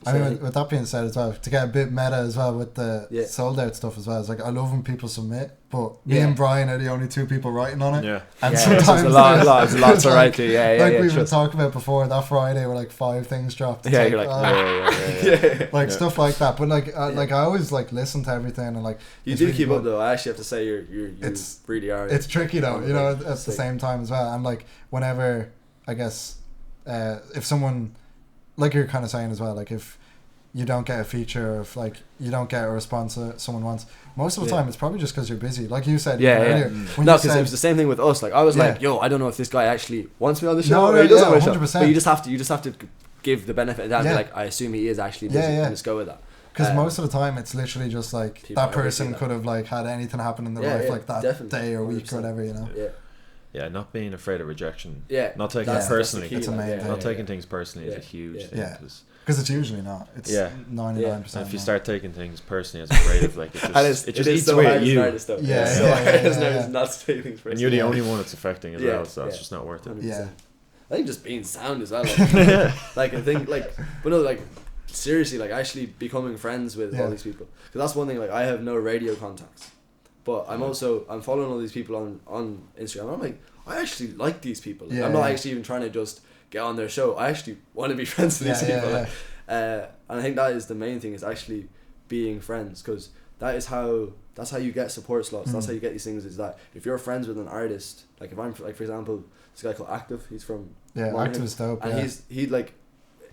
I mean, with that being said as well, to get a bit meta as well with the sold out stuff as well, it's like, I love when people submit, but me and Brian are the only two people writing on it. And sometimes it's a lot to write to. Like we've been talking about before, that Friday were like 5 things dropped. It's you're like, like stuff like that. But like, like, I always like listen to everything, and like, you do really keep up though. I actually have to say you really are. It's tricky though, you know, at the same time as well. And like, whenever, I guess, if someone, like you're kind of saying as well, like, if you don't get a feature, or if like you don't get a response that someone wants, most of the time it's probably just because you're busy, like you said earlier. No, because it was the same thing with us. Like, I was like, yo, I don't know if this guy actually wants me on the show or he doesn't want me on the show. But you just have to give the benefit of that. And be like, I assume he is actually busy, and just go with that. Because most of the time it's literally just like, that person could have like had anything happen in their life like that day or week or whatever, you know. Yeah, not being afraid of rejection. Yeah, not taking it personally. It's amazing. Not taking things personally is a huge thing. Because it's usually not. It's 99%. And if you start taking things personally as a creative, like, it just eats so away at you. It's so hard as an artist not to take things personally. And you're the only one it's affecting as well, so it's just not worth it. 100%. I think just being sound as well. Like, I think, like, but no, like, seriously, like, actually becoming friends with all these people. Because that's one thing, like, I have no radio contacts, but I'm following all these people on Instagram, and I'm like, I actually like these people. Like, I'm not actually even trying to just get on their show. I actually want to be friends with these people. Like, and I think that is the main thing, is actually being friends, because that's how you get support slots. That's how you get these things, is that if you're friends with an artist, like, if I'm like, for example, this guy called Active, he's from Active is dope, and he like,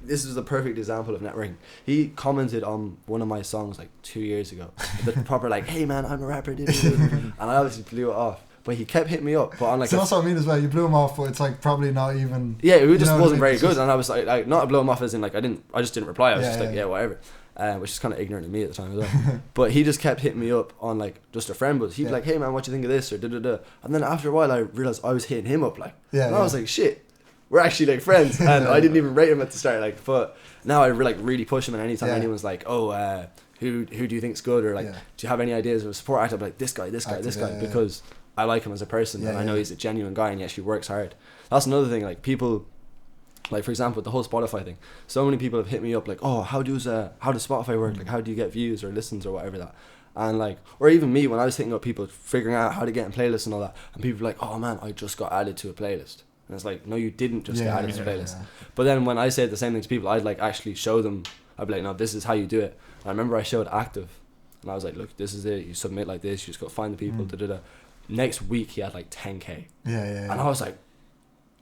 this is the perfect example of networking. He commented on one of my songs like 2 years ago, the proper like, hey man, I'm a rapper, and I obviously blew it off. But he kept hitting me up. But on like, so that's what I mean as well. You blew him off, but it's like probably not even. Yeah, it just wasn't very good, and I was like not to blow him off as in like I just didn't reply. I was just like whatever, which is kind of ignorant of me at the time as well. But he just kept hitting me up on like just a friend buzz. He'd be like, hey man, what do you think of this, or da da da. And then after a while, I realized I was hitting him up like, and I was like, shit, we're actually like friends. And I didn't even rate him at the start, like, but now I like really push him, and anytime anyone's like, oh, who do you think's good, or like, do you have any ideas of a support act? I'm like, this guy, because I like him as a person, and I know he's a genuine guy, and he actually works hard. That's another thing, like, people, like, for example, the whole Spotify thing. So many people have hit me up like, oh, how does Spotify work? Like, how do you get views or listens or whatever that? And like, or even me, when I was hitting up people, figuring out how to get in playlists and all that, and people were like, oh man, I just got added to a playlist. And it's like, no, you didn't just get added to a playlist. But then when I say the same thing to people, I'd like actually show them I'd be like, no, this is how you do it. And I remember I showed Active, and I was like, look, this is it. You submit like this. You just go find the people. Next week he had like 10K. And I was like,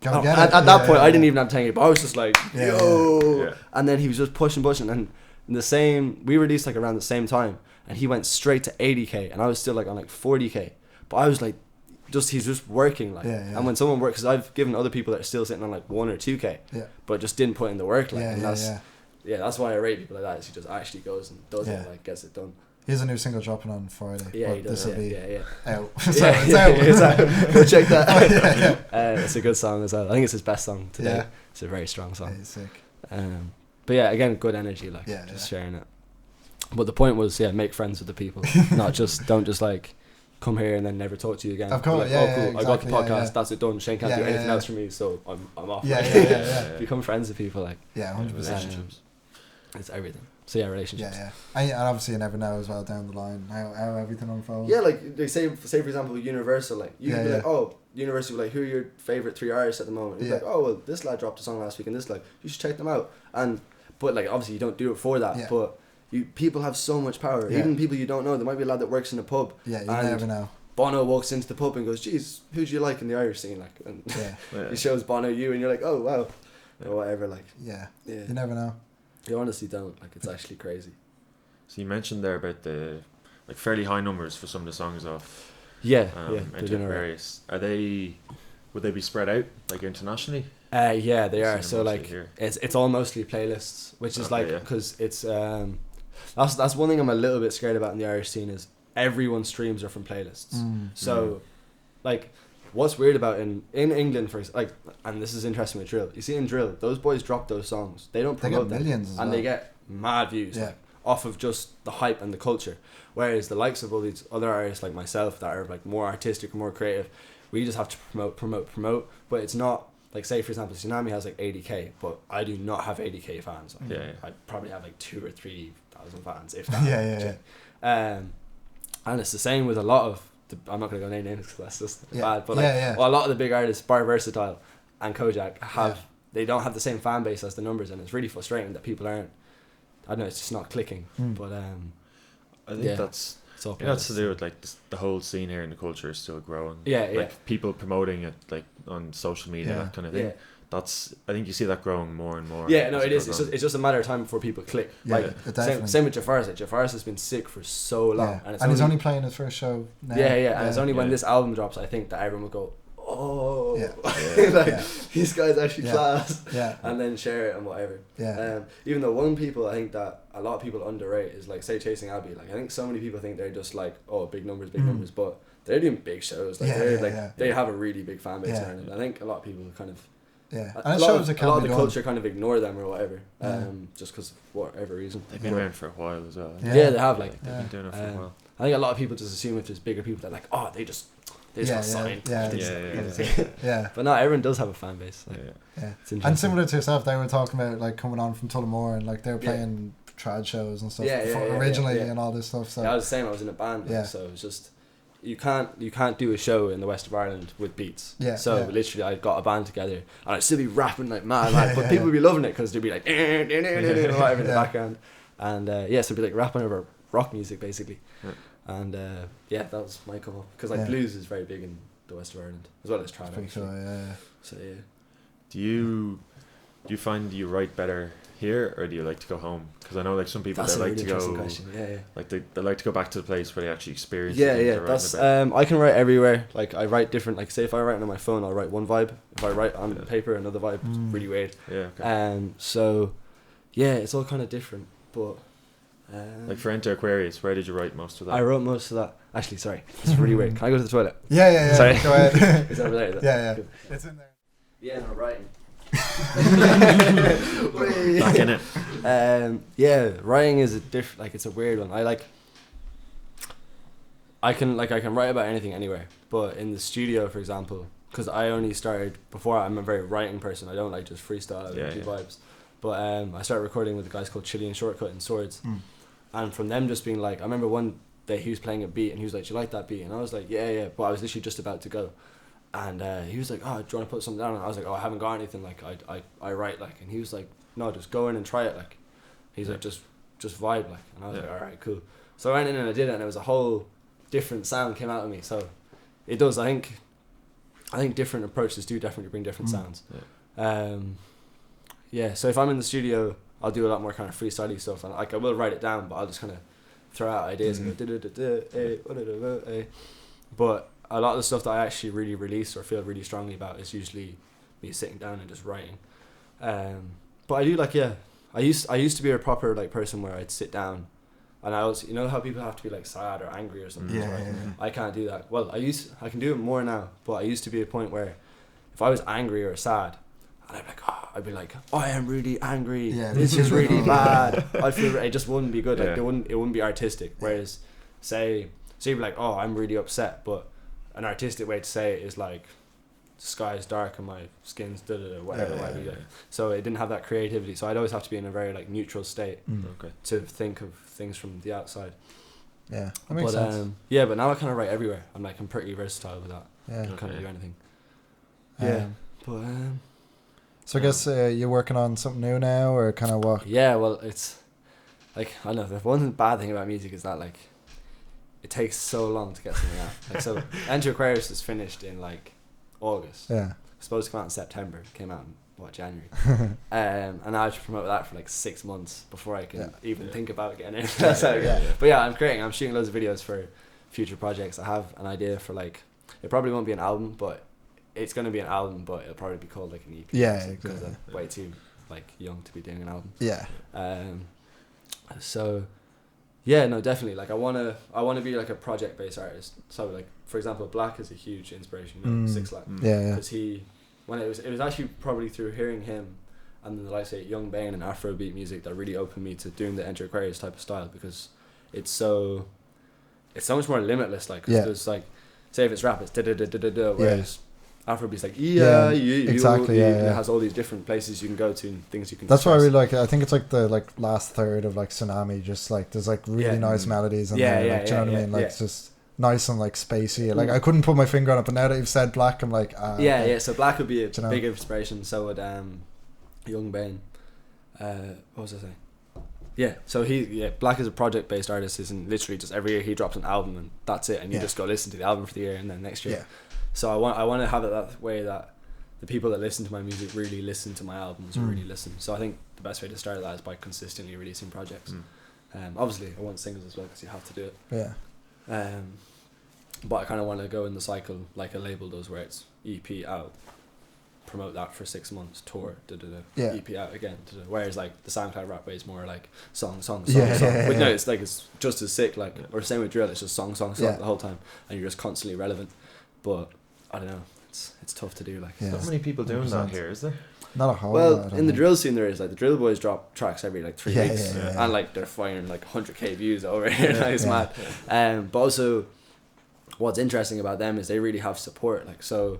at that point I didn't even have 10K, but I was just like, yo. Yeah. And then he was just pushing, and we released like around the same time, and he went straight to 80K, and I was still like on like 40K. But I was like, he's just working like. And when someone works, because I've given other people that are still sitting on like 1 or 2K, but just didn't put in the work like. That's why I rate people like that. Is he just actually goes and does it, like gets it done. He has a new single dropping on Friday. Yeah, he does. This will be out. It's out. Go check that out. It's a good song as well. I think it's his best song today. It's a very strong song. He's sick. But yeah, again, good energy, like just sharing it. But the point was, make friends with the people, not don't just like come here and then never talk to you again. Of course, like, cool. Exactly, I got the podcast. That's it done. Shane can't do anything else for me, so I'm off. Become friends with people, like 100%. Relationships. It's everything. So relationships. And obviously you never know as well down the line how everything unfolds. Yeah, like they say for example Universal, like you can be like, oh, Universal, like who are your favourite 3 artists at the moment? You're like, oh well, this lad dropped a song last week, and this, like, you should check them out. But like obviously you don't do it for that, but people have so much power. Even people you don't know. There might be a lad that works in a pub. Yeah, you never know. Bono walks into the pub and goes, geez, who do you like in the Irish scene? Like, and he shows Bono you, and you're like, oh wow, or whatever. Like, you never know. You honestly don't. Like, it's actually crazy. So you mentioned there about the like fairly high numbers for some of the songs off. Enter Aquarius. Would they be spread out like internationally? Yeah, they are. So like it's all mostly playlists, which is because it's that's one thing I'm a little bit scared about in the Irish scene is everyone's streams are from playlists. So like what's weird about in England and this is interesting with drill. You see in drill, those boys drop those songs. They don't promote them, and they get mad views off of just the hype and the culture. Whereas the likes of all these other artists like myself that are like more artistic or more creative, we just have to promote. But it's not like, say for example, Tsunami has like 80K, but I do not have 80K fans. Like, I probably have like 2,000 or 3,000 fans, if that. And it's the same with a lot of I'm not going to go name names because that's just bad, but well, a lot of the big artists, Bar Versatile and Kojak, they don't have the same fan base as the numbers, and it's really frustrating that people aren't, I don't know, it's just not clicking. But I think that's to do with like the whole scene here in the culture is still growing. Like people promoting it like on social media, that kind of thing. I think you see that growing more and more. Yeah, no, it is. It's just a matter of time before people click. Same with Jafar's. Jafar's has been sick for so long, and he's only playing his first show now. And it's only when this album drops, I think, that everyone will go, oh, these guys actually class, and then share it and whatever. Even though one people I think that a lot of people underrate is like, say, Chasing Abbey. Like, I think so many people think they're just like, oh, big numbers, but they're doing big shows. Like they have a really big fan base around it. I think a lot of people kind of. And a lot of the culture kind of ignore them or whatever, just because of whatever reason. They've been around for a while as well. Yeah, they have. Like, they've been doing it for a while. I think a lot of people just assume if there's bigger people, they're like, oh, they just got signed. But no, everyone does have a fan base. Like, it's interesting. And similar to yourself, they were talking about like coming on from Tullamore and like they were playing trad shows and stuff originally and all this stuff. So I was the same. I was in a band, so it's just. You can't do a show in the west of Ireland with beats. Literally, I got a band together, and I'd still be rapping like mad, but people would be loving it because they'd be like whatever in the background, and so it'd be like rapping over rock music basically, and that was my come up because like blues is very big in the west of Ireland as well as trad. So do you find you write better here, or do you like to go home? Because I know like some people that's they like really to go question. Like they like to go back to the place where they actually experience that's I can write everywhere. Like I write different, like say if I write on my phone, I'll write one vibe. If I write on paper, another vibe. It's really weird. So it's all kind of different, but like for Enter Aquarius, where did you write most of that? I wrote most of that. Actually, sorry, it's really weird. Can I go to the toilet? Sorry, go ahead. Is that over there? Is that? It's in there. No, writing. Back in it. Writing is a different, like it's a weird one. I can write about anything anywhere, but in the studio, for example, because I only started before, I'm a very writing person. I don't like just freestyle and vibes, but I started recording with the guys called Chili and Shortcut and Swords, and from them just being like, I remember one day he was playing a beat and he was like, "Do you like that beat?" And I was like, yeah, but I was literally just about to go. And he was like, "Oh, do you want to put something down?" And I was like, "Oh, I haven't got anything. Like, I write like." And he was like, "No, just go in and try it." Like, He's like, just vibe, like. And I was like, all right, cool. So I went in and I did it, and it was a whole different sound came out of me. So it does. I think different approaches do definitely bring different sounds. So if I'm in the studio, I'll do a lot more kind of freestyle stuff, and like I will write it down, but I'll just kind of throw out ideas and go but a lot of the stuff that I actually really release or feel really strongly about is usually me sitting down and just writing. But I do I used to be a proper like person where I'd sit down, and I was, you know how people have to be like sad or angry or something. I can't do that. Well, I can do it more now, but I used to be a point where if I was angry or sad, and I'd be like, I am really angry. This is really bad. I feel it just wouldn't be good. Like it wouldn't be artistic. Whereas, so you'd be like, oh, I'm really upset, but an artistic way to say it is like, the sky is dark and my skin's whatever. So it didn't have that creativity. So I'd always have to be in a very like neutral state to think of things from the outside. Yeah, that makes sense. But now I kind of write everywhere. I'm pretty versatile with that. I can kind of do anything. So I guess you're working on something new now, or kind of what? Yeah, well, it's like, I don't know, the one bad thing about music is that like it takes so long to get something out. Like, so Enter Aquarius is finished in like August. Yeah. Supposed to come out in September. Came out in January. And I have to promote that for like 6 months before I can even think about getting it. But I'm shooting loads of videos for future projects. I have an idea for like, it probably won't be an album, but it's going to be an album, but it'll probably be called like an EP. Because I'm way too like young to be doing an album. Definitely, like I want to be like a project based artist. So like, for example, Black is a huge inspiration, Six Lack. Because it was actually probably through hearing him and then, like, say, Young Bane and Afrobeat music that really opened me to doing the Enter Aquarius type of style, because it's so much more limitless. Like, there's like, say if it's rap, it's whereas Afrobeat's like exactly. It has all these different places you can go to and things you can. That's why I really like it. I think it's like the last third of like Tsunami. Just like there's like really nice melodies and do you know what I mean? Like it's just nice and like spacey. Like I couldn't put my finger on it, but now that you've said Black, I'm like So Black would be a big inspiration. So would Young Bane. What was I saying? So Black is a project based artist, and literally just every year he drops an album and that's it, and you just go listen to the album for the year, and then next year. So I want to have it that way, that the people that listen to my music really listen to my albums and really listen. So I think the best way to start that is by consistently releasing projects. Obviously I want singles as well, because you have to do it. But I kind of want to go in the cycle like a label does, where it's EP out, promote that for 6 months, tour, EP out again. Whereas like the SoundCloud rap way is more like song. But no, it's like, it's just as sick. Like, or same with drill, it's just song the whole time, and you're just constantly relevant. But I don't know, it's tough to do. Like, not many people doing 100%. That here, is there? Not a whole lot. In the drill scene there is, like, the drill boys drop tracks every like 3 weeks, and like they're firing like 100k views over here. Like, it's mad. But also what's interesting about them is they really have support. Like, so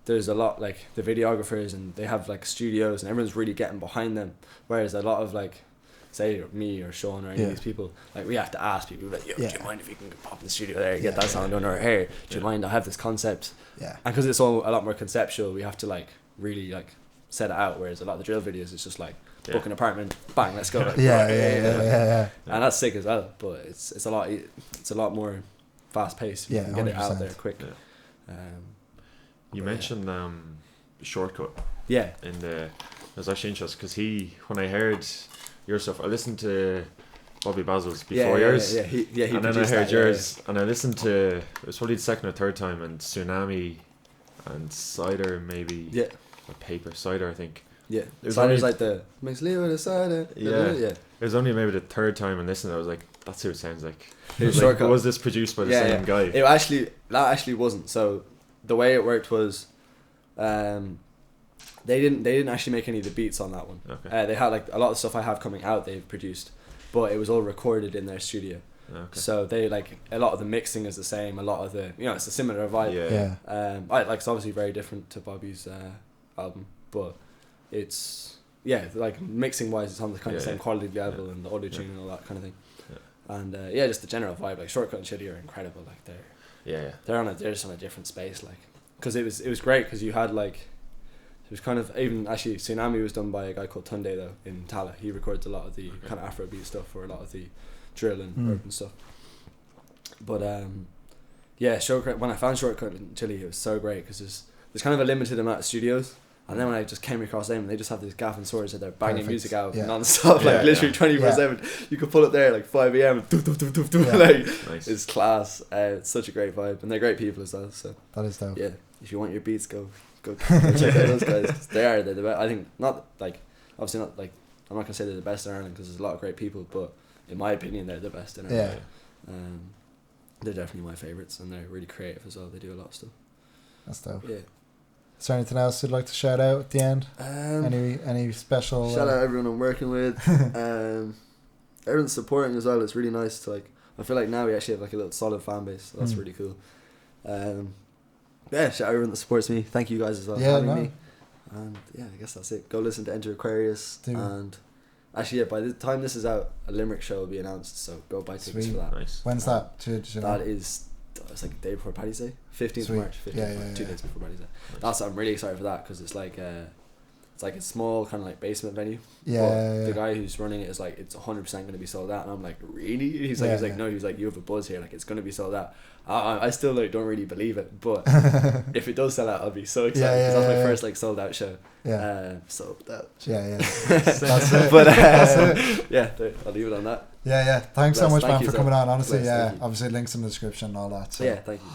there's a lot, like the videographers, and they have like studios, and everyone's really getting behind them, whereas a lot of like, say me or Sean or any of these people, like, we have to ask people, like, do you mind if you can pop in the studio there, get that sound done, or hey, do you mind, I have this concept, and because it's all a lot more conceptual, we have to like really like set it out, whereas a lot of the drill videos, it's just like book an apartment, bang, let's go, like, and that's sick as well. But it's a lot more fast paced. You can get it out there quick. You mentioned Shortcut. In the, it was actually interesting because when I heard your stuff, I listened to Bobby Basil's before yours. He and then I heard yours, and I listened to, it was probably the second or third time, and Tsunami and Cider maybe. Or Paper Cider, I think. Cider's like the makes Leo with a cider. It was only maybe the third time and listening, I was like, that's who it sounds like. Shortcut. Was this produced by the same guy? That actually wasn't. So the way it worked was, they didn't actually make any of the beats on that one. They had like a lot of stuff I have coming out they've produced, but it was all recorded in their studio. So they, like, a lot of the mixing is the same, a lot of the, it's a similar vibe. It's obviously very different to Bobby's album, but it's like mixing wise it's on the kind of same quality level and the audio tune and all that kind of thing. And just the general vibe, like Shortcut and Shitty are incredible. Like they're just on a different space, like, because it was great because you had like, there's kind of, even actually Tsunami was done by a guy called Tunde though in Tala. He records a lot of the kind of Afrobeat stuff or a lot of the drill and urban stuff. But yeah, Shortcut, when I found Shortcut in Chile, it was so great because there's kind of a limited amount of studios. And then when I just came across them, they just have these gaff and swords that they're banging music out non-stop, like literally 24/7. You could pull it there like 5 a.m. and doof, doof, doof, doof, doof. Like, nice. It's class. It's such a great vibe, and they're great people as well. So that is dope. Yeah, if you want your beats, go check out those guys. 'Cause they're the best. I think not like obviously not like I'm not gonna say they're the best in Ireland because there's a lot of great people, but in my opinion, they're the best in Ireland. Yeah. They're definitely my favourites, and they're really creative as well. They do a lot of stuff. That's dope. Yeah. Is there anything else you'd like to shout out at the end? Any special? Shout out everyone I'm working with. Everyone's supporting as well. It's really nice to like. I feel like now we actually have like a little solid fan base. So that's really cool. Yeah, shout out everyone that supports me. Thank you guys as well for having me. And yeah, I guess that's it. Go listen to Enter Aquarius. And actually, yeah, by the time this is out, a Limerick show will be announced. So go buy tickets for that. Nice. When's that? That is. It's like the day before Paddy's Day, 15th of March. 2 days before Paddy's Day. Nice. I'm really excited for that because it's like a small kind of like basement venue. The guy who's running it is like, it's 100% going to be sold out, and I'm like, really? He's like, no. He's like, you have a buzz here. Like, it's going to be sold out. I still like don't really believe it, but if it does sell out, I'll be so excited because that's my first like sold out show. So that. That's it. But yeah, I'll leave it on that. Thanks so much, man, for coming on. Honestly, obviously links in the description and all that. So. Yeah, thank you.